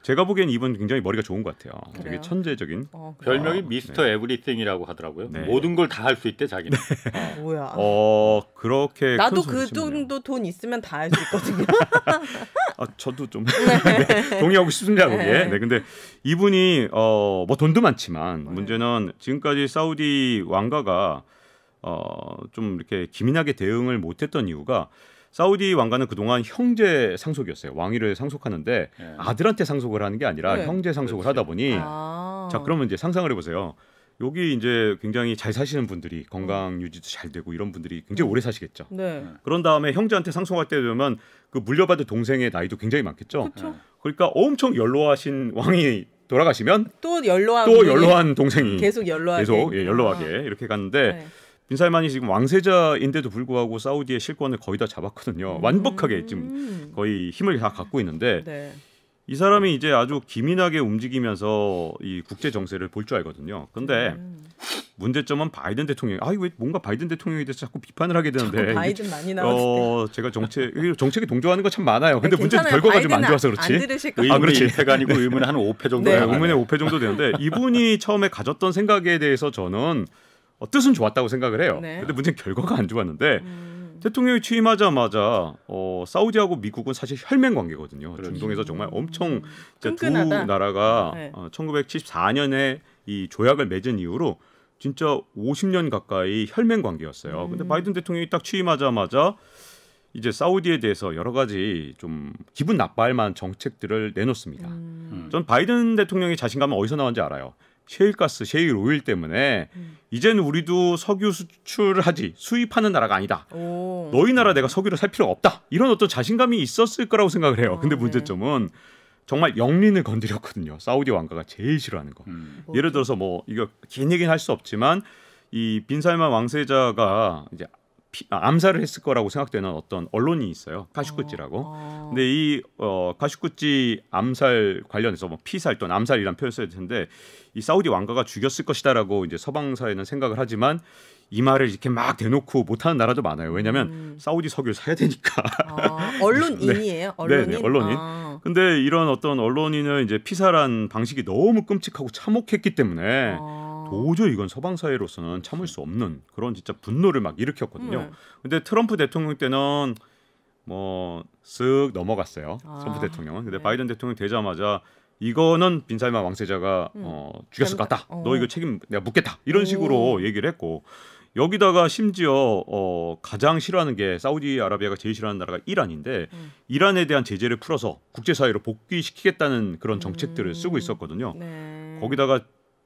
제가 보기엔 이분 굉장히 머리가 좋은 것 같아요. 되게 그래요? 천재적인. 별명이 미스터 에브리띵이라고 하더라고요. 네. 모든 걸 다 할 수 있대 자기는. 뭐야? 그렇게 나도 큰 그 소리 치네요. 정도 돈 있으면 다 할 수 있거든요. 저도 좀 네, 동의하고 싶습니다 거기에. 네. 네, 근데 이분이 뭐 돈도 많지만 문제는 지금까지 사우디 왕가가 좀 이렇게 기민하게 대응을 못했던 이유가 사우디 왕가는 그동안 형제 상속이었어요. 왕위를 상속하는데 네. 아들한테 상속을 하는 게 아니라 네. 형제 상속을 그렇지. 하다 보니 아. 자 그러면 이제 상상을 해보세요. 여기 이제 굉장히 잘 사시는 분들이 건강 유지도 잘 되고 이런 분들이 굉장히 오래 사시겠죠. 네. 그런 다음에 형제한테 상속할 때 되면 그 물려받을 동생의 나이도 굉장히 많겠죠. 그렇죠. 그러니까 엄청 연로하신 왕이 돌아가시면 또 연로한 또 분이 연로한 동생이 계속 연로하게. 계속 연로하게 이렇게 갔는데 네. 빈살만이 지금 왕세자인데도 불구하고 사우디의 실권을 거의 다 잡았거든요. 완벽하게 지금 거의 힘을 다 갖고 있는데 네. 이 사람이 이제 아주 기민하게 움직이면서 이 국제 정세를 볼 줄 알거든요. 근데 문제점은 바이든 대통령. 왜 뭔가 바이든 대통령에 대해서 자꾸 비판을 하게 되는데 바이든 많이 나왔을 때. 제가 정책에 동조하는 거 참 많아요. 근데 문제 괜찮아요. 결과가 좀 안 바이든은 좋아서 그렇지. 안 들으실 거. 의문의 그렇지. 1패가 아니고 의문의 한 5패 정도. 네. 네, 의문의 5패 정도 되는데 이분이 처음에 가졌던 생각에 대해서 저는 뜻은 좋았다고 생각을 해요. 네. 근데 문제는 결과가 안 좋았는데 대통령이 취임하자마자 사우디하고 미국은 사실 혈맹 관계거든요. 그렇죠. 중동에서 정말 엄청 두 끈끈하다. 나라가 네. 1974년에 이 조약을 맺은 이후로 진짜 50년 가까이 혈맹 관계였어요. 근데 바이든 대통령이 딱 취임하자마자 이제 사우디에 대해서 여러 가지 좀 기분 나빠할 만한 정책들을 내놓습니다. 전 바이든 대통령의 자신감은 어디서 나온지 알아요. 셰일가스, 셰일 오일 때문에 이제는 우리도 석유 수출을 하지 수입하는 나라가 아니다. 오. 너희 나라 내가 석유를 살 필요가 없다. 이런 어떤 자신감이 있었을 거라고 생각을 해요. 근데 네. 문제점은 정말 영린을 건드렸거든요. 사우디 왕가가 제일 싫어하는 거. 예를 들어서 뭐 이거 긴 얘기는 할 수 없지만 이 빈살만 왕세자가 이제 암살을 했을 거라고 생각되는 어떤 언론이 있어요. 카슈쿠찌라고. 근데 이 카슈쿠찌 암살 관련해서 뭐 피살 또는 암살이란 표현을 써야 되는데 이 사우디 왕가가 죽였을 것이다라고 이제 서방사회는 생각을 하지만 이 말을 이렇게 막 대놓고 못하는 나라도 많아요. 왜냐하면 사우디 석유를 사야 되니까. 언론인이에요. 언론인. 네, 언론인. 아. 근데 이런 어떤 언론인을 이제 피살한 방식이 너무 끔찍하고 참혹했기 때문에 도저히 이건 서방 사회로서는 참을 수 없는 그런 진짜 분노를 막 일으켰거든요. 근데 트럼프 대통령 때는 뭐 쓱 넘어갔어요. 트럼프 대통령은. 근데 네. 바이든 대통령 되자마자 이거는 빈살만 왕세자가 죽였을 것 같다. 너 이거 책임 내가 묻겠다. 이런 식으로 얘기를 했고 여기다가 심지어 가장 싫어하는 게 사우디아라비아가 제일 싫어하는 나라가 이란인데 이란에 대한 제재를 풀어서 국제사회로 복귀시키겠다는 그런 정책들을 쓰고 있었거든요. 네. 거기다가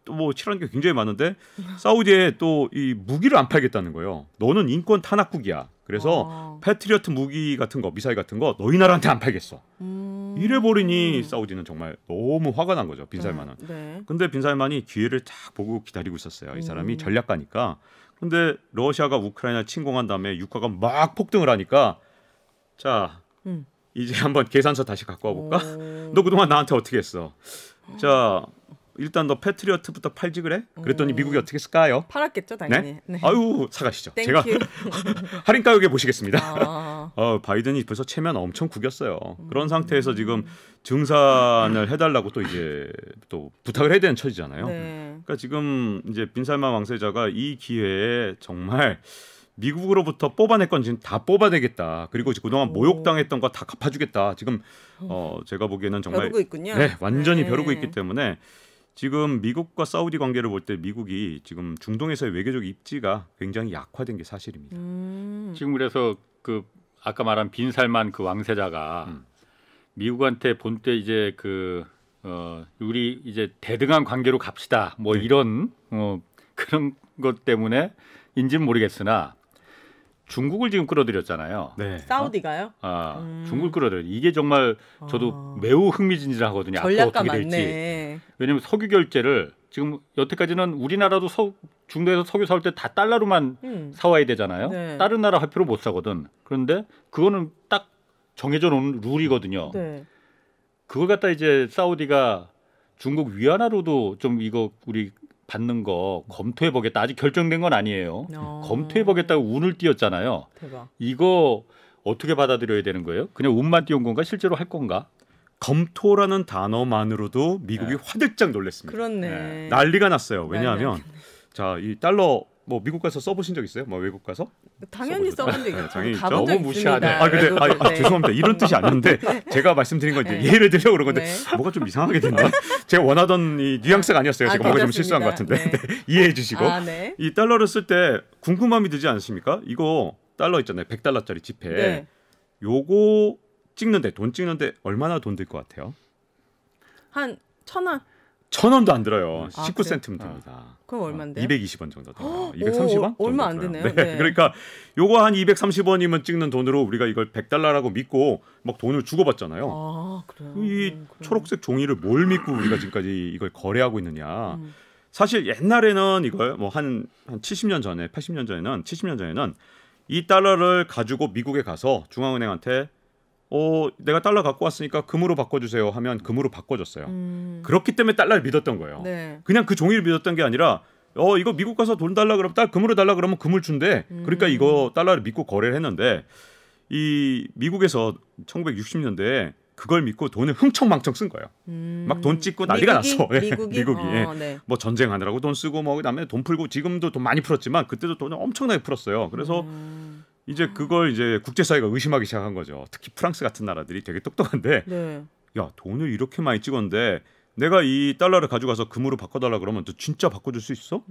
또 뭐 싫어하는 게 굉장히 많은데 사우디에 또 이 무기를 안 팔겠다는 거예요. 너는 인권 탄압국이야. 그래서 패트리어트 무기 같은 거, 미사일 같은 거 너희 나라한테 안 팔겠어. 이래 버리니 사우디는 정말 너무 화가 난 거죠. 빈살만은. 네. 근데 빈살만이 기회를 딱 보고 기다리고 있었어요. 이 사람이 전략가니까. 근데 러시아가 우크라이나 침공한 다음에 유가가 막 폭등을 하니까 자 이제 한번 계산서 다시 갖고 와볼까? 너 그동안 나한테 어떻게 했어? 자 일단 너 패트리어트부터 팔지 그래? 그랬더니 미국이 어떻게 했을까요? 팔았겠죠 당연히. 네? 아유 사가시죠. 땡큐. 제가 할인 가격에 모시겠습니다. 아. 바이든이 벌써 체면 엄청 구겼어요. 그런 상태에서 지금 증산을 해달라고 또 이제 또 부탁을 해야 되는 처지잖아요. 네. 그러니까 지금 이제 빈살만 왕세자가 이 기회에 정말 미국으로부터 뽑아낼 건 지금 다 뽑아내겠다. 그리고 그동안 모욕당했던 거 다 갚아주겠다. 지금 제가 보기에는 정말 벼르고 있군요. 네, 완전히 네. 벼르고 있기 때문에 지금 미국과 사우디 관계를 볼 때 미국이 지금 중동에서의 외교적 입지가 굉장히 약화된 게 사실입니다. 지금 그래서 그 아까 말한 빈살만 그 왕세자가 미국한테 본때 이제 우리 이제 대등한 관계로 갑시다. 뭐 이런 그런 것 때문에인지는 모르겠으나 중국을 지금 끌어들였잖아요. 네. 사우디가요? 중국을 끌어들여. 이게 정말 저도 매우 흥미진진하거든요. 앞으로 전략가 어떻게 될지. 많네. 왜냐하면 석유 결제를 지금 여태까지는 우리나라도 중도에서 석유 사올 때 다 달러로만 사와야 되잖아요. 네. 다른 나라 화폐로 못 사거든. 그런데 그거는 딱 정해져 놓은 룰이거든요. 네. 그걸 갖다 이제 사우디가 중국 위안화로도 좀 이거 우리 받는 거 검토해 보겠다. 아직 결정된 건 아니에요. 검토해 보겠다고 운을 띄웠잖아요. 대박. 이거 어떻게 받아들여야 되는 거예요? 그냥 운만 띄운 건가? 실제로 할 건가? 검토라는 단어만으로도 미국이 화들짝 놀랐습니다. 그렇네. 난리가 났어요. 왜냐하면 자, 이 달러 뭐 미국 가서 써보신 적 있어요? 뭐 외국 가서? 당연히 써본 적 네, 있죠. 당연히 있죠. 가본 적 너무 무시하네. 있습니다. 근데 외국 때. 죄송합니다. 이런 뜻이 아니었는데 제가 말씀드린 건 이제 네. 예를 들려 그런 건데 네. 뭐가 좀 이상하게 됐나? 제가 원하던 이 뉘앙스가 아니었어요. 제가 뭔가 좀 실수한 것 같은데 괜찮습니다. 네, 이해해 주시고 네. 이 달러를 쓸 때 궁금함이 들지 않습니까? 이거 달러 있잖아요. 100달러짜리 지폐. 네. 요거 돈 찍는데 얼마나 돈 들 것 같아요? 한 1,000원. 1,000원도 안 들어요. 아, 19센트면 됩니다. 그럼 얼마인데요? 220원 정도 돼요. 230원? 오, 얼마 안 정도 되네요. 들어요. 네. 그러니까 요거 한 230원이면 찍는 돈으로 우리가 이걸 100달러라고 믿고 막 돈을 주고받잖아요. 아, 그래요. 이 그래요. 초록색 종이를 뭘 믿고 우리가 지금까지 이걸 거래하고 있느냐. 사실 옛날에는 이걸 뭐 한 70년 전에 80년 전에는 70년 전에는 이 달러를 가지고 미국에 가서 중앙은행한테 내가 달러 갖고 왔으니까 금으로 바꿔주세요 하면 금으로 바꿔줬어요. 그렇기 때문에 달러를 믿었던 거예요. 네. 그냥 그 종이를 믿었던 게 아니라 이거 미국 가서 돈 달라 그러면 금으로 달라 그러면 금을 준대. 그러니까 이거 달러를 믿고 거래를 했는데 이 미국에서 1960년대에 그걸 믿고 돈을 흥청망청 쓴 거예요. 막 돈 찍고 난리가 났어. 미국이 네. 뭐 전쟁하느라고 돈 쓰고 뭐 그다음에 돈 풀고 지금도 돈 많이 풀었지만 그때도 돈을 엄청나게 풀었어요. 그래서 이제 그걸 이제 국제사회가 의심하기 시작한 거죠. 특히 프랑스 같은 나라들이 되게 똑똑한데 네. 야, 돈을 이렇게 많이 찍었는데 내가 이 달러를 가져가서 금으로 바꿔달라 그러면 너 진짜 바꿔줄 수 있어?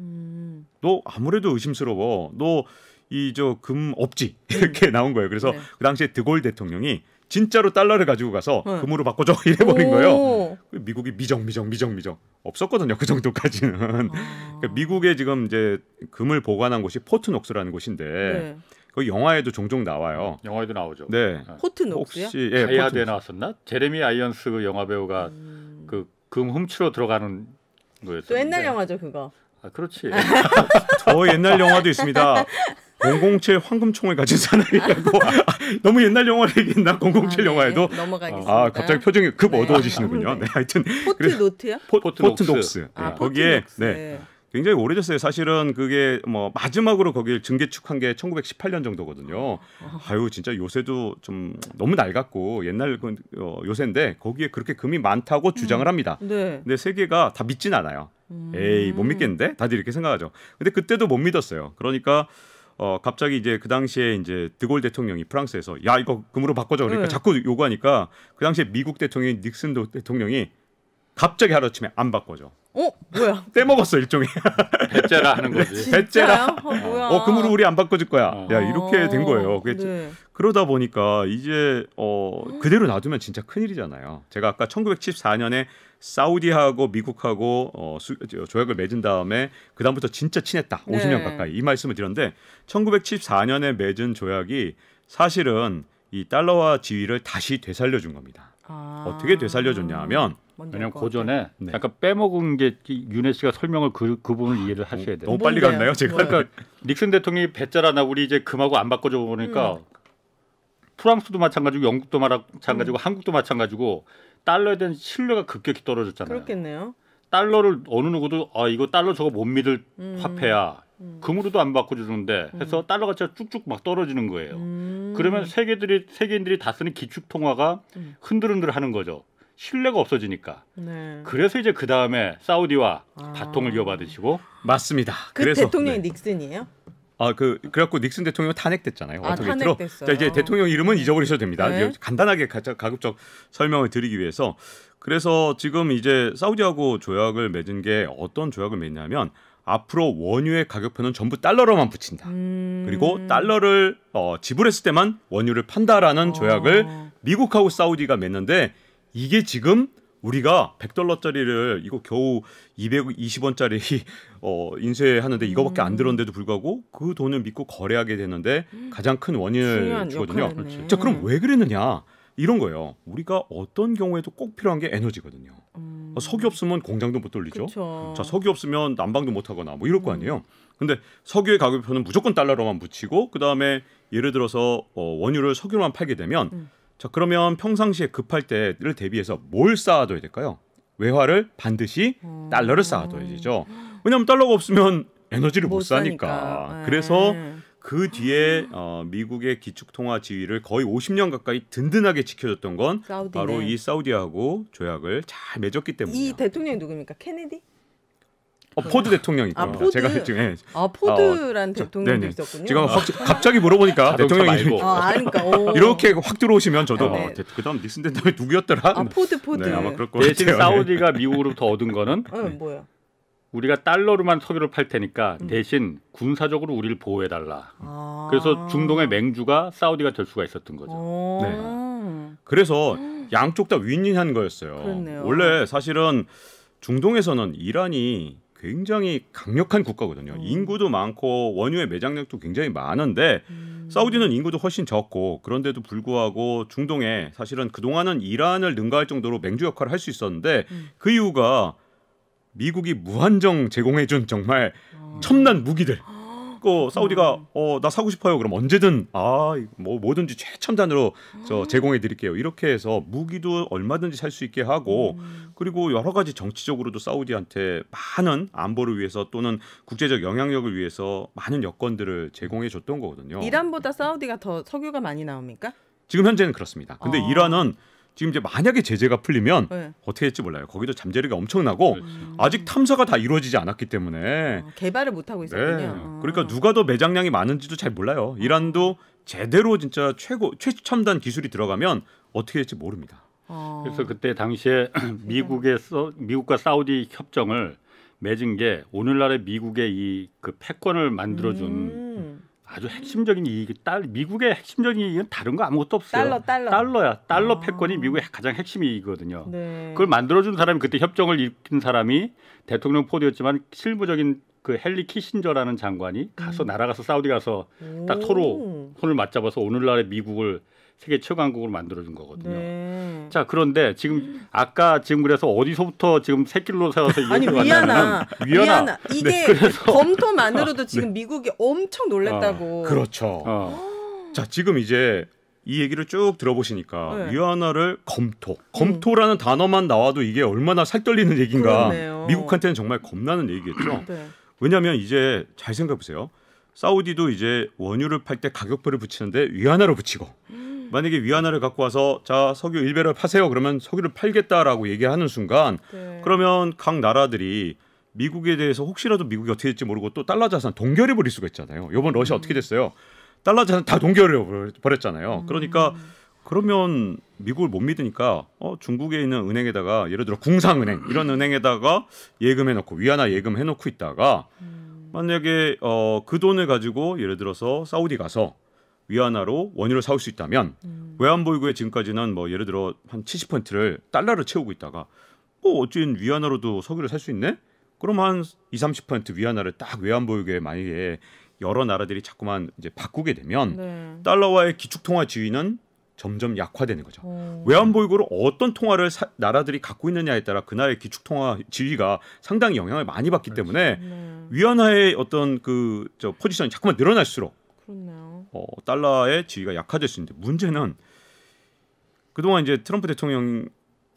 너 아무래도 의심스러워. 너 이 금 없지? 이렇게 나온 거예요. 그래서 네. 그 당시에 드골 대통령이 진짜로 달러를 가지고 가서 금으로 바꿔줘 이래버린 거예요. 미국이 미정 없었거든요. 그 정도까지는. 그러니까 미국에 지금 이제 금을 보관한 곳이 포트녹스라는 곳인데 네. 그 영화에도 종종 나와요. 영화에도 나오죠. 네. 포트녹스요? 혹시 다이아드에 나왔었나? 제레미 아이언스 그 영화 배우가 그 금 훔치러 들어가는 거였어요. 또 옛날 영화죠 그거. 그렇지. 더 옛날 영화도 있습니다. 007 황금총을 가진 사나이라고. 너무 옛날 영화를 얘기했나? 007 영화에도. 네. 넘어가겠습니다. 갑자기 표정이 급 네. 어두워지시는군요. 네, 하여튼 포트노트요? 포트녹스. 거기에 포트녹스. 네. 굉장히 오래됐어요. 사실은 그게 뭐 마지막으로 거기를 증개축한 게 1918년 정도거든요. 아유 진짜 요새도 좀 너무 낡았고 옛날 요새인데 거기에 그렇게 금이 많다고 주장을 합니다. 네. 근데 세계가 다 믿진 않아요. 에이 못 믿겠는데 다들 이렇게 생각하죠. 근데 그때도 못 믿었어요. 그러니까 갑자기 이제 그 당시에 이제 드골 대통령이 프랑스에서 야 이거 금으로 바꿔줘 그러니까 네. 자꾸 요구하니까 그 당시에 미국 대통령이 닉슨 대통령이 갑자기 하루아침에 안 바꿔줘. 뭐야? 떼먹었어 일종의. 배째라 하는 거지. 배째라. 뭐야? 금으로 우리 안 바꿔줄 거야. 야 이렇게 된 거예요. 네. 그러다 보니까 이제 그대로 놔두면 진짜 큰일이잖아요. 제가 아까 1974년에 사우디하고 미국하고 조약을 맺은 다음에 그 다음부터 진짜 친했다. 50년 가까이 이 말씀을 드렸는데 1974년에 맺은 조약이 사실은 이 달러와 지위를 다시 되살려준 겁니다. 어떻게 되살려줬냐 하면 왜냐면 고전에 네. 약간 빼먹은 게 윤혜 씨가 설명을 그 부분을 이해를 하셔야 돼요. 너무 빨리 뭔데요? 갔나요? 제가 그러니까 닉슨 대통령이 배째라 나 우리 이제 금하고 안 바꿔줘 보니까 프랑스도 마찬가지고 영국도 마찬가지고 한국도 마찬가지고 달러에 대한 신뢰가 급격히 떨어졌잖아요. 그렇겠네요. 달러를 어느 누구도 이거 달러 저거 못 믿을 화폐야. 금으로도 안 바꿔주는데 해서 달러 가치가 쭉쭉 막 떨어지는 거예요. 그러면 세계인들이 다 쓰는 기축 통화가 흔들흔들하는 거죠. 신뢰가 없어지니까. 네. 그래서 이제 그 다음에 사우디와 바통을 이어받으시고 맞습니다. 그 그래서 대통령이 닉슨이에요? 그래갖고 닉슨 대통령 탄핵됐잖아요. 어떻게 탄핵됐어요. 자, 이제 대통령 이름은 잊어버리셔도 됩니다. 네. 간단하게 가급적 설명을 드리기 위해서. 그래서 지금 이제 사우디하고 조약을 맺은 게 어떤 조약을 맺냐면 앞으로 원유의 가격표는 전부 달러로만 붙인다. 그리고 달러를 지불했을 때만 원유를 판다라는 조약을 미국하고 사우디가 맺는데 이게 지금 우리가 $100짜리를 이거 겨우 220원짜리 인쇄하는데 이거밖에 안 들었는데도 불구하고 그 돈을 믿고 거래하게 되는데 가장 큰 원인을 주거든요. 자, 그럼 왜 그랬느냐? 이런 거예요. 우리가 어떤 경우에도 꼭 필요한 게 에너지거든요. 석유 없으면 공장도 못 돌리죠. 그쵸. 자, 석유 없으면 난방도 못 하거나 뭐 이럴 거 아니에요. 근데 석유의 가격표는 무조건 달러로만 붙이고 그다음에 예를 들어서 원유를 석유로만 팔게 되면 자, 그러면 평상시에 급할 때를 대비해서 뭘 쌓아둬야 될까요? 외화를 반드시 달러를 쌓아둬야 되죠. 왜냐하면 달러가 없으면 에너지를 못 사니까. 그래서 그 뒤에 미국의 기축통화 지위를 거의 50년 가까이 든든하게 지켜줬던 건 사우디네. 바로 이 사우디하고 조약을 잘 맺었기 때문이에요. 이 대통령이 누굽니까? 케네디? 포드 대통령이고요. 포드. 제가 지금 포드란 대통령도 있었군요. 지금 갑자기 물어보니까 대통령 이름이 그러니까 이렇게 확 들어오시면 저도 그다음 닉슨 대통령이 누구였더라? 포드. 네, 아마 그럴 것 대신 같아요. 사우디가 미국으로부터 얻은 거는 뭐야? 우리가 달러로만 석유를 팔 테니까 대신 군사적으로 우리를 보호해달라. 그래서 중동의 맹주가 사우디가 될 수가 있었던 거죠. 네. 그래서 양쪽 다 윈윈한 거였어요. 그렇네요. 원래 사실은 중동에서는 이란이 굉장히 강력한 국가거든요. 인구도 많고 원유의 매장량도 굉장히 많은데 사우디는 인구도 훨씬 적고 그런데도 불구하고 중동에 사실은 그동안은 이란을 능가할 정도로 맹주 역할을 할 수 있었는데 그 이유가 미국이 무한정 제공해준 정말 첨단 무기들. 사우디가 나 사고 싶어요. 그럼 언제든 뭐 뭐든지 최첨단으로 제공해 드릴게요. 이렇게 해서 무기도 얼마든지 살 수 있게 하고 그리고 여러 가지 정치적으로도 사우디한테 많은 안보를 위해서 또는 국제적 영향력을 위해서 많은 여건들을 제공해 줬던 거거든요. 이란보다 사우디가 더 석유가 많이 나옵니까? 지금 현재는 그렇습니다. 근데 이란은 지금 이제 만약에 제재가 풀리면 어떻게 될지 몰라요. 거기도 잠재력이 엄청나고 아직 탐사가 다 이루어지지 않았기 때문에 개발을 못 하고 있었군요. 그러니까 누가 더 매장량이 많은지도 잘 몰라요. 이란도 제대로 진짜 최첨단 기술이 들어가면 어떻게 될지 모릅니다. 그래서 그때 당시에 미국과 사우디 협정을 맺은 게 오늘날의 미국의 그 패권을 만들어준 아주 핵심적인 이익이 미국의 핵심적인 이익은 다른 거 아무것도 없어요. 달러야. 달러 패권이 미국의 가장 핵심 이익이거든요. 네. 그걸 만들어준 사람이 그때 협정을 일으킨 사람이 대통령 포드였지만 실무적인 그 헨리 키신저라는 장관이 날아가서 사우디 가서 딱 서로 손을 맞잡아서 오늘날의 미국을 세계 최강국으로 만들어준 거거든요. 네. 자, 그런데 지금 그래서 어디서부터 지금 새길로 세워서 아니 위안화 이게 검토만으로도 지금 미국이 엄청 놀랐다고. 그렇죠. 자, 지금 이제 이 얘기를 쭉 들어보시니까 위안화를 검토라는 단어만 나와도 이게 얼마나 살떨리는 얘기인가. 그렇네요. 미국한테는 정말 겁나는 얘기겠죠. 네. 왜냐하면 이제 잘 생각해 보세요. 사우디도 이제 원유를 팔 때 가격표를 붙이는데 위안화로 붙이고 만약에 위안화를 갖고 와서 자 석유 1배럴 파세요. 그러면 석유를 팔겠다라고 얘기하는 순간 그러면 각 나라들이 미국에 대해서 혹시라도 미국이 어떻게 될지 모르고 또 달러 자산 동결해 버릴 수가 있잖아요. 이번 러시아 어떻게 됐어요? 달러 자산 다 동결해 버렸잖아요. 그러니까 그러면 미국을 못 믿으니까 중국에 있는 은행에다가 예를 들어 궁상은행 이런 은행에다가 예금해놓고 위안화 예금해놓고 있다가 만약에 그 돈을 가지고 예를 들어서 사우디 가서 위안화로 원유를 사올 수 있다면 외환보유고에 지금까지는 뭐 예를 들어 한 70%를 달러로 채우고 있다가 어쨌든 위안화로도 석유를 살 수 있네? 그럼 한 20-30% 위안화를 딱 외환보유고에 만약에 여러 나라들이 자꾸만 이제 바꾸게 되면 달러와의 기축통화 지위는 점점 약화되는 거죠. 외환보유고를 어떤 통화를 나라들이 갖고 있느냐에 따라 그 나라의 기축통화 지위가 상당히 영향을 많이 받기 때문에 위안화의 어떤 포지션이 자꾸만 늘어날수록 달러의 지위가 약화될 수 있는데 문제는 그동안 이제 트럼프 대통령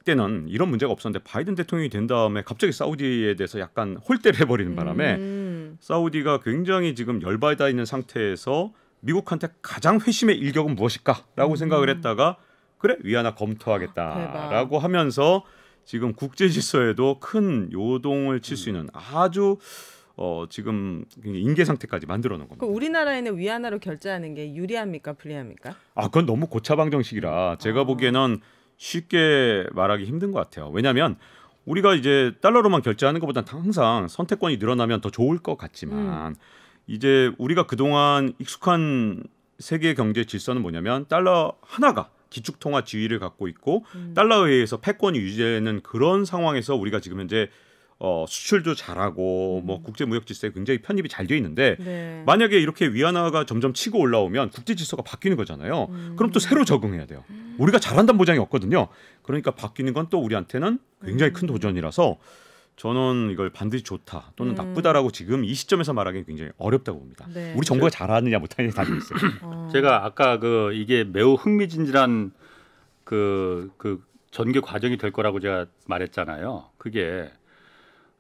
때는 이런 문제가 없었는데 바이든 대통령이 된 다음에 갑자기 사우디에 대해서 약간 홀대를 해버리는 바람에 사우디가 굉장히 지금 열받아 있는 상태에서 미국한테 가장 회심의 일격은 무엇일까라고 생각을 했다가 그래 위안화 검토하겠다라고 하면서 지금 국제 질서에도 큰 요동을 칠 수 있는 아주 지금 인계 상태까지 만들어 놓은 겁니다. 그 우리나라에는 위안화로 결제하는 게 유리합니까, 불리합니까? 그건 너무 고차방 정식이라 제가 보기에는 쉽게 말하기 힘든 것 같아요. 왜냐하면 우리가 이제 달러로만 결제하는 것보다는 항상 선택권이 늘어나면 더 좋을 것 같지만 이제 우리가 그동안 익숙한 세계 경제 질서는 뭐냐면 달러 하나가 기축통화 지위를 갖고 있고 달러에 의해서 패권이 유지되는 그런 상황에서 우리가 지금 현재 수출도 잘하고 뭐 국제 무역 질서에 굉장히 편입이 잘 돼 있는데 네. 만약에 이렇게 위안화가 점점 치고 올라오면 국제 질서가 바뀌는 거잖아요. 그럼 또 새로 적응해야 돼요. 우리가 잘한다는 보장이 없거든요. 그러니까 바뀌는 건 또 우리한테는 굉장히 큰 도전이라서 저는 이걸 반드시 좋다 또는 나쁘다라고 지금 이 시점에서 말하기는 굉장히 어렵다고 봅니다. 네. 우리 정부가 잘하느냐 못하느냐 다르고 있어요. 제가 아까 이게 매우 흥미진진한 그 전개 과정이 될 거라고 제가 말했잖아요. 그게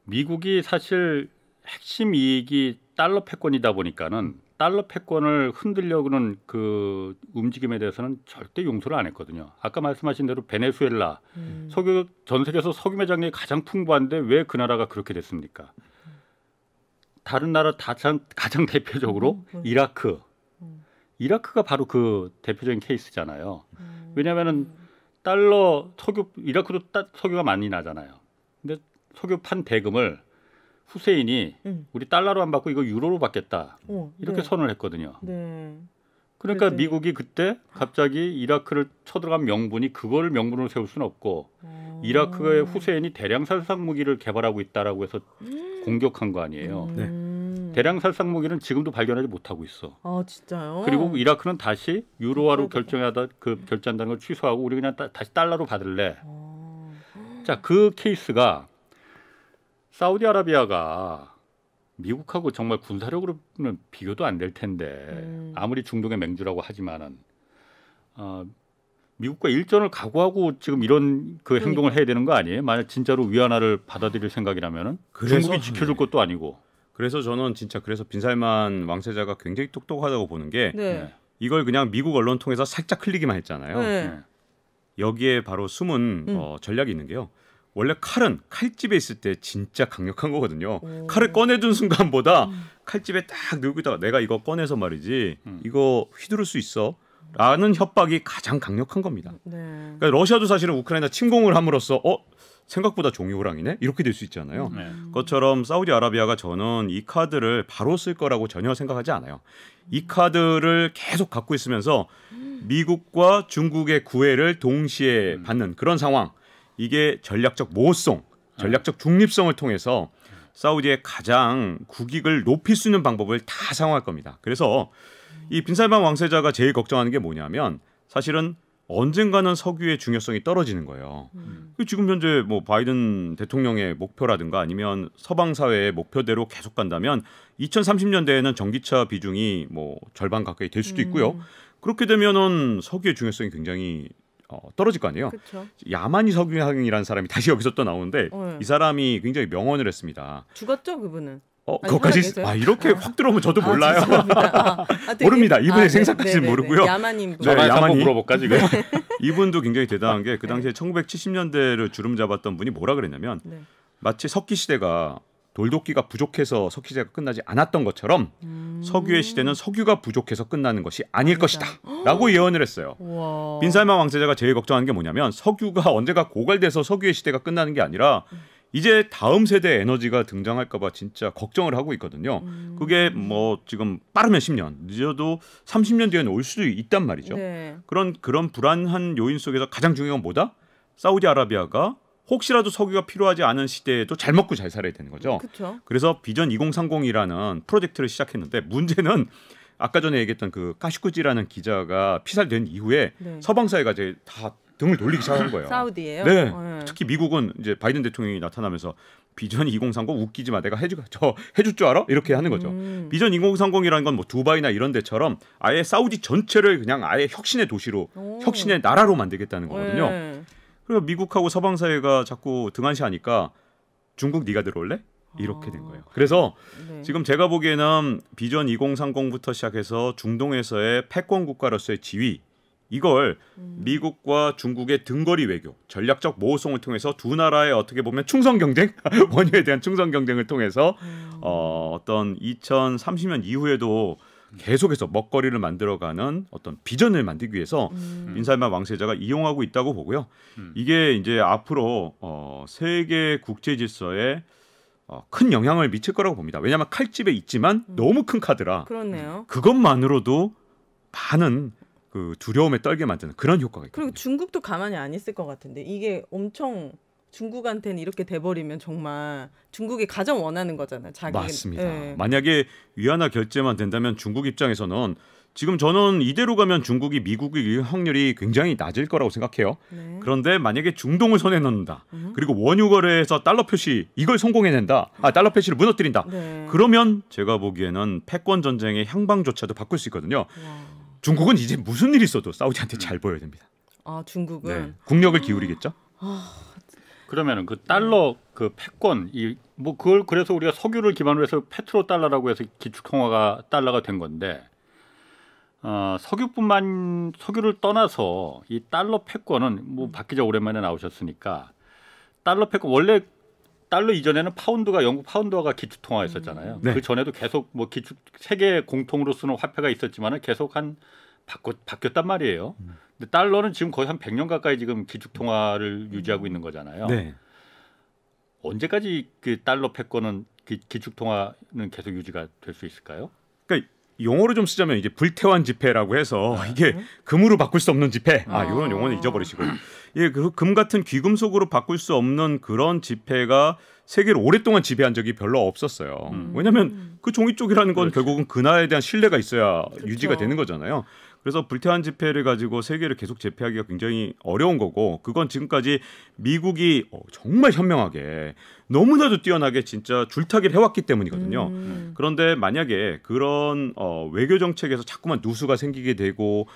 미국이 사실 핵심 이익이 달러 패권이다 보니까는 달러 패권을 흔들려고는 그 움직임에 대해서는 절대 용서를 안 했거든요. 아까 말씀하신 대로 베네수엘라 석유 전 세계에서 석유 매장량이 가장 풍부한데 왜 그 나라가 그렇게 됐습니까? 다른 나라 가장 대표적으로 이라크가 바로 그 대표적인 케이스잖아요. 왜냐하면은 이라크도 석유가 많이 나잖아요. 근데 석유 판 대금을 후세인이 우리 달러로 안 받고 이거 유로로 받겠다 이렇게 네. 선언을 했거든요. 네. 그러니까 그랬더니. 미국이 그때 갑자기 이라크를 쳐들어간 명분이 그걸 명분으로 세울 수는 없고 이라크의 후세인이 대량 살상 무기를 개발하고 있다라고 해서 공격한 거 아니에요. 대량 살상 무기는 지금도 발견하지 못하고 있어. 아 진짜요? 그리고 이라크는 다시 유로화로 결제한다는 걸 취소하고 우리 그냥 다시 달러로 받을래. 자, 그 케이스가 사우디아라비아가 미국하고 정말 군사력으로는 비교도 안 될 텐데 아무리 중동의 맹주라고 하지만은 미국과 일전을 각오하고 지금 이런 그 행동을 해야 되는 거 아니에요? 만약 진짜로 위안화를 받아들일 생각이라면은 중국이 지켜줄 것도 아니고. 그래서 저는 진짜 빈살만 왕세자가 굉장히 똑똑하다고 보는 게 네. 이걸 그냥 미국 언론 통해서 살짝 흘리기만 했잖아요. 네. 여기에 바로 숨은 전략이 있는 게요. 원래 칼은 칼집에 있을 때 진짜 강력한 거거든요. 칼을 꺼내둔 순간보다 칼집에 딱 넣고 있다가 내가 이거 꺼내서 말이지 이거 휘두를 수 있어 라는 협박이 가장 강력한 겁니다. 네. 그러니까 러시아도 사실은 우크라이나 침공을 함으로써 생각보다 종이 호랑이네 이렇게 될 수 있잖아요. 그것처럼 사우디아라비아가 저는 이 카드를 바로 쓸 거라고 전혀 생각하지 않아요. 이 카드를 계속 갖고 있으면서 미국과 중국의 구애를 동시에 받는 그런 상황. 이게 전략적 모호성, 전략적 중립성을 통해서 사우디의 가장 국익을 높일 수 있는 방법을 다 사용할 겁니다. 그래서 이 빈살만 왕세자가 제일 걱정하는 게 뭐냐면 사실은 언젠가는 석유의 중요성이 떨어지는 거예요. 지금 현재 뭐 바이든 대통령의 목표라든가 아니면 서방 사회의 목표대로 계속 간다면 2030년대에는 전기차 비중이 뭐 절반 가까이 될 수도 있고요. 그렇게 되면은 석유의 중요성이 굉장히 떨어질 거 아니에요. 그쵸. 야마니 석유항이라는 사람이 다시 여기서 또 나오는데 네. 이 사람이 굉장히 명언을 했습니다. 죽었죠 그분은. 그것까지 살아계세요? 이렇게 확 들어오면 저도 몰라요. 죄송합니다. 되게- 모릅니다. 이분의 생사까지는 네네네. 모르고요. 야마님. 네, 전화해서 한번 야만이. 물어볼까 지금? 이분도 굉장히 대단한 게 그 당시에 1970년대를 주름 잡았던 분이 뭐라 그랬냐면 네. 마치 석기 시대가 돌도끼가 부족해서 석기 시대가 끝나지 않았던 것처럼 석유의 시대는 석유가 부족해서 끝나는 것이 아닐 것이다 라고 예언을 했어요. 와. 빈살만 왕세자가 제일 걱정하는 게 뭐냐면 석유가 언제가 고갈돼서 석유의 시대가 끝나는 게 아니라 이제 다음 세대 에너지가 등장할까 봐 진짜 걱정을 하고 있거든요. 그게 뭐 지금 빠르면 10년, 늦어도 30년 뒤에는 올 수도 있단 말이죠. 네. 그런 불안한 요인 속에서 가장 중요한 건 뭐다? 사우디아라비아가 혹시라도 석유가 필요하지 않은 시대에도 잘 먹고 잘 살아야 되는 거죠. 그렇죠. 그래서 비전 2030이라는 프로젝트를 시작했는데 문제는 아까 전에 얘기했던 그 까슈쿠지라는 기자가 피살된 이후에 네. 서방 사회가 이제 다 등을 돌리기 시작한 거예요. 사우디예요? 네. 특히 미국은 이제 바이든 대통령이 나타나면서 비전 2030 웃기지 마. 내가 해줄 줄 알아? 이렇게 하는 거죠. 비전 2030이라는 건 뭐 두바이나 이런 데처럼 아예 사우디 전체를 그냥 아예 혁신의 도시로 혁신의 나라로 만들겠다는 거거든요. 네. 그리고 미국하고 서방 사회가 자꾸 등한시하니까 중국 네가 들어올래? 이렇게 된 거예요. 그래서 네. 지금 제가 보기에는 비전 2030부터 시작해서 중동에서의 패권 국가로서의 지위 이걸 미국과 중국의 등거리 외교, 전략적 모호성을 통해서 두 나라의 어떻게 보면 충성 경쟁, 원유에 대한 충성 경쟁을 통해서 어떤 2030년 이후에도 계속해서 먹거리를 만들어가는 어떤 비전을 만들기 위해서 빈살만 왕세자가 이용하고 있다고 보고요. 이게 이제 앞으로 세계 국제 질서에 큰 영향을 미칠 거라고 봅니다. 왜냐하면 칼집에 있지만 너무 큰 카드라. 그렇네요. 그것만으로도 많은 그 두려움에 떨게 만드는 그런 효과가 있거든요. 그리고 중국도 가만히 안 있을 것 같은데 이게 엄청 중국한테는 이렇게 돼버리면 정말 중국이 가장 원하는 거잖아요. 맞습니다. 네. 만약에 위안화 결제만 된다면 중국 입장에서는 지금 저는 이대로 가면 중국이 미국을 이길 확률이 굉장히 낮을 거라고 생각해요. 네. 그런데 만약에 중동을 손에 넣는다. 그리고 원유 거래에서 달러 표시 이걸 성공해낸다. 달러 표시를 무너뜨린다. 네. 그러면 제가 보기에는 패권 전쟁의 향방조차도 바꿀 수 있거든요. 와. 중국은 이제 무슨 일이 있어도 사우디한테 잘 보여야 됩니다. 아 중국은 네. 국력을 기울이겠죠. 그러면은 그 달러 그 패권 뭐 그걸 그래서 우리가 석유를 기반으로 해서 페트로 달러라고 해서 기축통화가 달러가 된 건데 석유를 떠나서 이 달러 패권은 뭐 박 기자 오랜만에 나오셨으니까 달러 패권 원래 달러 이전에는 파운드가 영국 파운드화가 기축통화였었잖아요. 네. 그 전에도 계속 뭐 세계 공통으로 쓰는 화폐가 있었지만은 계속 바뀌었단 말이에요. 근데 달러는 지금 거의 한 100년 가까이 지금 기축통화를 유지하고 있는 거잖아요. 네. 언제까지 그 달러 패권은 기축통화는 계속 유지가 될 수 있을까요? 그러니까 용어로 좀 쓰자면 이제 불태환 지폐라고 해서 이게 금으로 바꿀 수 없는 지폐. 이런 용어는 잊어버리시고. 예, 그 금 같은 귀금속으로 바꿀 수 없는 그런 지폐가 세계를 오랫동안 지배한 적이 별로 없었어요. 왜냐하면 그 종이 쪽이라는 건 그렇지. 결국은 그 나라에 대한 신뢰가 있어야 그쵸. 유지가 되는 거잖아요. 그래서 불태환 지폐를 가지고 세계를 계속 제패하기가 굉장히 어려운 거고 그건 지금까지 미국이 정말 현명하게 너무나도 뛰어나게 진짜 줄타기를 해왔기 때문이거든요. 그런데 만약에 그런 외교 정책에서 자꾸만 누수가 생기게 되고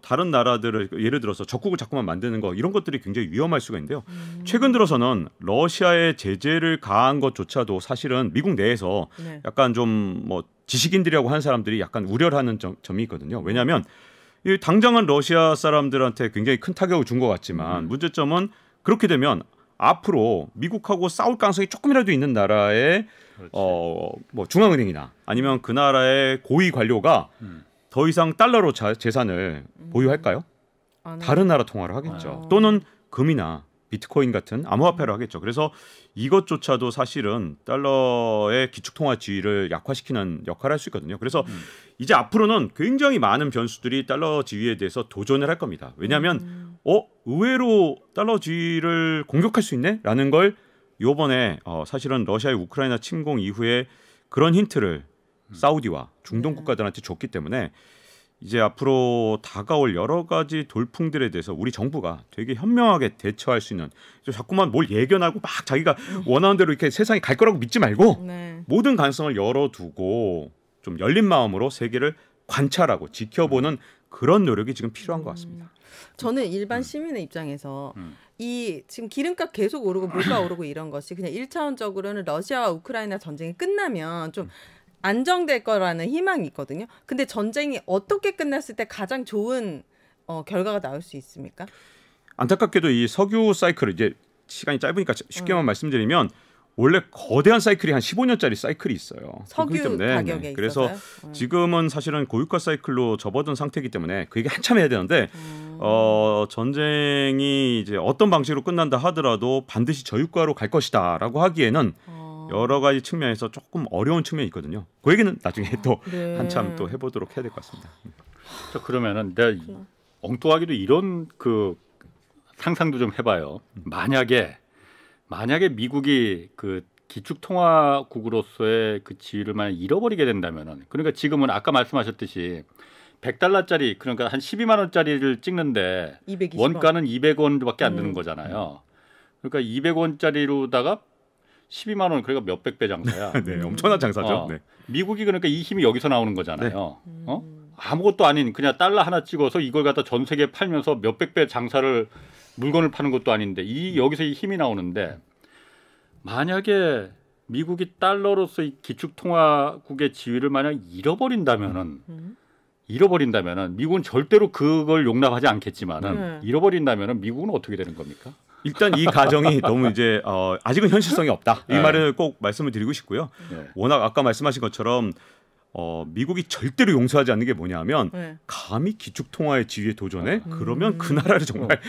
다른 나라들을 예를 들어서 적국을 자꾸만 만드는 거 이런 것들이 굉장히 위험할 수가 있는데요. 최근 들어서는 러시아의 제재를 가한 것조차도 사실은 미국 내에서 네. 약간 좀 뭐 지식인들이라고 하는 사람들이 약간 우려를 하는 점이 있거든요. 왜냐하면 이 당장은 러시아 사람들한테 굉장히 큰 타격을 준 것 같지만 문제점은 그렇게 되면 앞으로 미국하고 싸울 가능성이 조금이라도 있는 나라의 뭐 중앙은행이나 아니면 그 나라의 고위 관료가 더 이상 달러로 재산을 보유할까요? 다른 나라 통화를 하겠죠. 또는 금이나 비트코인 같은 암호화폐를 하겠죠. 그래서 이것조차도 사실은 달러의 기축통화 지위를 약화시키는 역할을 할 수 있거든요. 그래서 이제 앞으로는 굉장히 많은 변수들이 달러 지위에 대해서 도전을 할 겁니다. 왜냐하면 의외로 달러 지위를 공격할 수 있네? 라는 걸 이번에 사실은 러시아의 우크라이나 침공 이후에 그런 힌트를 사우디와 중동 국가들한테 줬기 때문에 이제 앞으로 다가올 여러 가지 돌풍들에 대해서 우리 정부가 되게 현명하게 대처할 수 있는 자꾸만 뭘 예견하고 막 자기가 원하는 대로 이렇게 세상이 갈 거라고 믿지 말고 네. 모든 가능성을 열어두고 좀 열린 마음으로 세계를 관찰하고 지켜보는 그런 노력이 지금 필요한 것 같습니다. 저는 일반 시민의 입장에서 이 지금 기름값 계속 오르고 물가 오르고 이런 것이 그냥 1차원적으로는 러시아와 우크라이나 전쟁이 끝나면 좀 안정될 거라는 희망이 있거든요. 근데 전쟁이 어떻게 끝났을 때 가장 좋은 결과가 나올 수 있습니까? 안타깝게도 이 석유 사이클을 이제 시간이 짧으니까 쉽게만 말씀드리면 원래 거대한 사이클이 한 15년짜리 사이클이 있어요. 석유 가격에 그래서 있어서요? 지금은 사실은 고유가 사이클로 접어든 상태이기 때문에 그 얘기 한참 해야 되는데 전쟁이 이제 어떤 방식으로 끝난다 하더라도 반드시 저유가로 갈 것이다라고 하기에는 여러 가지 측면에서 조금 어려운 측면이 있거든요. 그 얘기는 나중에 또 네. 한참 또 해보도록 해야 될 것 같습니다. 자, 그러면은 내가 엉뚱하게도 이런 그 상상도 좀 해봐요. 만약에 미국이 그 기축통화국으로서의 그 지위를 만약 잃어버리게 된다면은 그러니까 지금은 아까 말씀하셨듯이 100달러짜리 그러니까 한 12만 원짜리를 찍는데 220원. 원가는 200원밖에 안 되는 거잖아요. 그러니까 200원짜리로다가 12만 원 그러니까 몇백 배 장사야. 네, 엄청난 장사죠. 네. 미국이 그러니까 이 힘이 여기서 나오는 거잖아요. 아무것도 아닌 그냥 달러 하나 찍어서 이걸 갖다 전 세계에 팔면서 몇백 배 장사를 물건을 파는 것도 아닌데 여기서 이 힘이 나오는데 만약에 미국이 달러로서 이 기축통화국의 지위를 만약 잃어버린다면은 잃어버린다면은 미국은 절대로 그걸 용납하지 않겠지만은 잃어버린다면은 미국은 어떻게 되는 겁니까? 일단 이 가정이 너무 이제 아직은 현실성이 없다. 이 네. 말을 꼭 말씀을 드리고 싶고요. 네. 워낙 아까 말씀하신 것처럼 미국이 절대로 용서하지 않는 게 뭐냐면 감히 기축통화의 지위에 도전해? 그러면 그 나라를 정말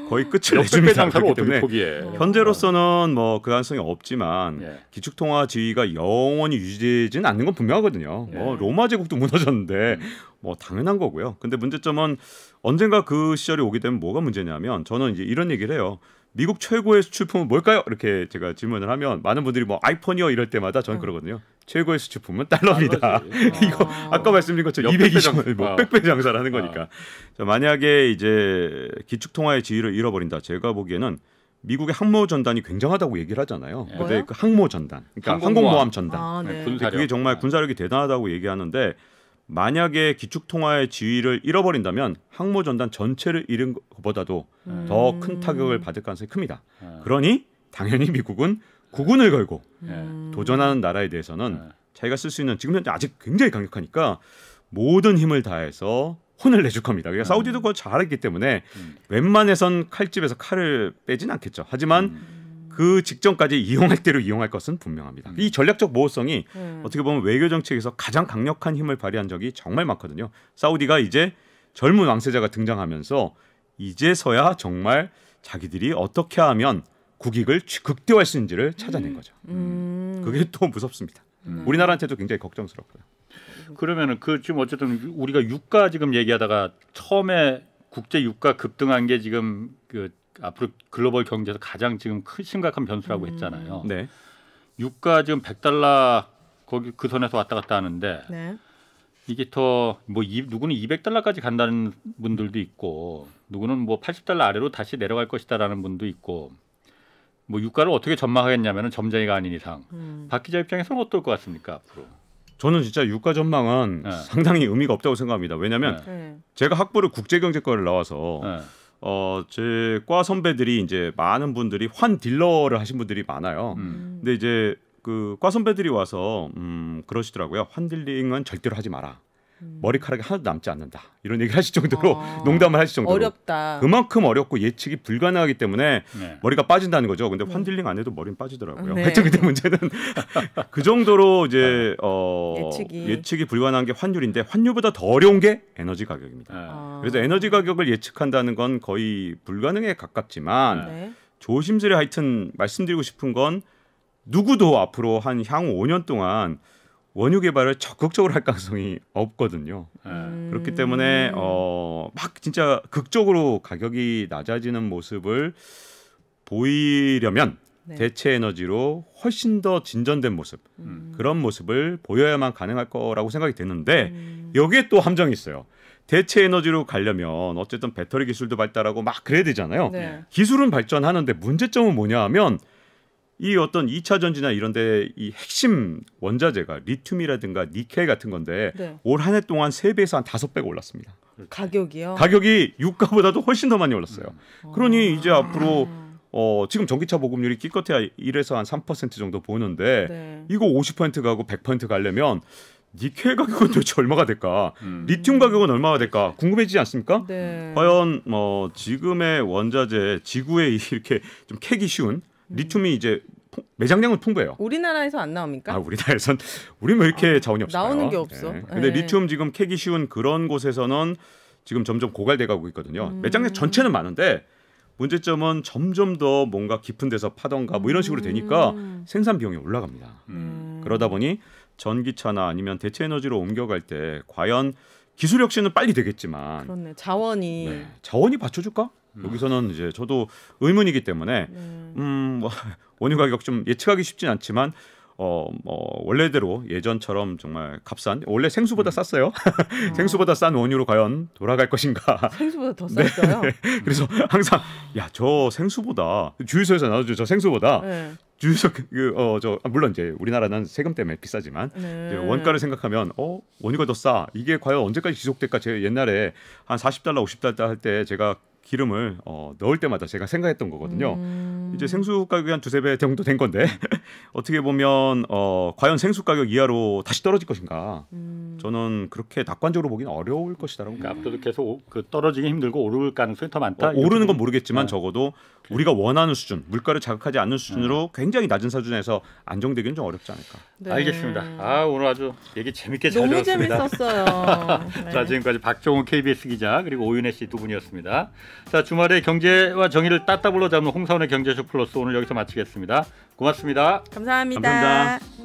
거의 끝을 역백배 내줍니다. 장사를 그렇기 어떻게 때문에 포기해? 현재로서는 뭐 그 가능성이 없지만 예. 기축통화 지위가 영원히 유지되지는 않는 건 분명하거든요. 뭐 로마 제국도 무너졌는데 뭐 당연한 거고요. 근데 문제점은 언젠가 그 시절이 오게 되면 뭐가 문제냐면 저는 이제 이런 얘기를 해요. 미국 최고의 수출품은 뭘까요? 이렇게 제가 질문을 하면 많은 분들이 뭐 아이폰이요 이럴 때마다 저는 그러거든요. 최고의 수출품은 달러입니다. 이거 아까 말씀드린 것처럼 220원, 뭐 100배 장사를 하는 거니까. 자, 만약에 이제 기축통화의 지위를 잃어버린다. 제가 보기에는 미국의 항모 전단이 굉장하다고 얘기를 하잖아요. 네. 근데 그 항모 전단, 그러니까 항공모함 전단. 아, 네. 군사력. 그게 정말 군사력이 대단하다고 얘기하는데 만약에 기축통화의 지위를 잃어버린다면 항모 전단 전체를 잃은 것보다도 더 큰 타격을 받을 가능성이 큽니다. 그러니 당연히 미국은 국운을 걸고 도전하는 나라에 대해서는 자기가 쓸 수 있는 지금 현재 아직 굉장히 강력하니까 모든 힘을 다해서 혼을 내줄 겁니다. 그러니까 사우디도 그걸 잘했기 때문에 웬만해선 칼집에서 칼을 빼진 않겠죠. 하지만 그 직전까지 이용할 대로 이용할 것은 분명합니다. 이 전략적 모호성이 어떻게 보면 외교 정책에서 가장 강력한 힘을 발휘한 적이 정말 많거든요. 사우디가 이제 젊은 왕세자가 등장하면서 이제서야 정말 자기들이 어떻게 하면 국익을 극대화할 수 있는지를 찾아낸 거죠. 그게 또 무섭습니다. 우리나라한테도 굉장히 걱정스럽고요. 그러면은 그 지금 어쨌든 우리가 유가 지금 얘기하다가 처음에 국제 유가 급등한 게 지금 그 앞으로 글로벌 경제에서 가장 지금 큰 심각한 변수라고 했잖아요. 네. 유가 지금 $100 거기 그 선에서 왔다 갔다 하는데 네. 이게 더 뭐 누구는 $200까지 간다는 분들도 있고 누구는 뭐 $80 아래로 다시 내려갈 것이다라는 분도 있고 뭐 유가를 어떻게 전망하겠냐면은 점쟁이가 아닌 이상 박 기자 입장에서는 어떨 것 같습니까 앞으로? 저는 진짜 유가 전망은 네. 상당히 의미가 없다고 생각합니다. 왜냐하면 네. 제가 학부를 국제경제과를 나와서 네. 제 과 선배들이 이제 많은 분들이 환 딜러를 하신 분들이 많아요. 근데 이제 그 과 선배들이 와서 그러시더라고요. 환 딜링은 절대로 하지 마라. 머리카락이 하나도 남지 않는다. 이런 얘기를 하실 정도로 농담을 하실 정도로 어렵다. 그만큼 어렵고 예측이 불가능하기 때문에 네. 머리가 빠진다는 거죠. 근데 환 딜링 안 해도 머리는 빠지더라고요. 네. 하여튼 근데 문제는 그 정도로 이제 예측이 불가능한 게 환율인데 환율보다 더 어려운 게 에너지 가격입니다. 네. 그래서 에너지 가격을 예측한다는 건 거의 불가능에 가깝지만 네. 조심스레 하여튼 말씀드리고 싶은 건 누구도 앞으로 한 향후 5년 동안 원유 개발을 적극적으로 할 가능성이 없거든요. 그렇기 때문에 막 진짜 극적으로 가격이 낮아지는 모습을 보이려면 네. 대체 에너지로 훨씬 더 진전된 모습 그런 모습을 보여야만 가능할 거라고 생각이 되는데 여기에 또 함정이 있어요. 대체 에너지로 가려면 어쨌든 배터리 기술도 발달하고 막 그래야 되잖아요. 네. 기술은 발전하는데 문제점은 뭐냐 하면 이 어떤 2차 전지나 이런 데 이 핵심 원자재가 리튬이라든가 니켈 같은 건데 네. 올 한 해 동안 3배에서 한 5배가 올랐습니다. 가격이요. 가격이 유가보다도 훨씬 더 많이 올랐어요. 그러니 이제 앞으로 지금 전기차 보급률이 기껏해야 1에서 한 3% 정도 보는데 네. 이거 50% 가고 100% 가려면 니켈 가격은 도대체 얼마가 될까? 리튬 가격은 얼마가 될까? 궁금해지지 않습니까? 네. 과연 지금의 원자재 지구에 이렇게 좀 캐기 쉬운 리튬이 이제 매장량은 풍부해요. 우리나라에서 안 나옵니까? 우리나라에선 우리 왜 이렇게 자원이 없을까요? 나오는 게 없어. 네. 근데 네. 리튬 지금 캐기 쉬운 그런 곳에서는 지금 점점 고갈돼 가고 있거든요. 매장량 전체는 많은데 문제점은 점점 더 뭔가 깊은 데서 파던가 뭐 이런 식으로 되니까 생산 비용이 올라갑니다. 그러다 보니 전기차나 아니면 대체 에너지로 옮겨갈 때 과연 기술 혁신은 빨리 되겠지만 그렇네. 자원이 네. 자원이 받쳐줄까? 여기서는 이제 저도 의문이기 때문에 뭐 원유 가격 좀 예측하기 쉽진 않지만 원래대로 예전처럼 정말 값싼 원래 생수보다 쌌어요. 생수보다 싼 원유로 과연 돌아갈 것인가? 생수보다 더 쌌어요. 네. 그래서 항상 야 저 생수보다 주유소에서 나눠줘 저 생수보다 네. 주유소 물론 이제 우리나라는 세금 때문에 비싸지만 네. 원가를 생각하면 원유가 더 싸. 이게 과연 언제까지 지속될까? 제가 옛날에 한 $40, $50 할 때 제가 기름을 넣을 때마다 제가 생각했던 거거든요. 이제 생수 가격이 한 2-3배 정도 된 건데 어떻게 보면 과연 생수 가격 이하로 다시 떨어질 것인가? 저는 그렇게 낙관적으로 보기는 어려울 것이다라고 그러니까 앞으로도 계속 떨어지기 힘들고 오를 가능성이 더 많다. 오르는 건 모르겠지만 적어도 우리가 원하는 수준, 물가를 자극하지 않는 수준으로 굉장히 낮은 수준에서 안정되기는 좀 어렵지 않을까. 네. 알겠습니다. 오늘 아주 얘기 재밌게 잘 너무 들었습니다. 재밌었어요. 네. 자, 지금까지 박종훈 KBS 기자 그리고 오윤혜 씨 두 분이었습니다. 자, 주말에 경제와 정의를 따따블로 잡는 홍사훈의 경제쇼 플러스 오늘 여기서 마치겠습니다. 고맙습니다. 감사합니다. 감사합니다.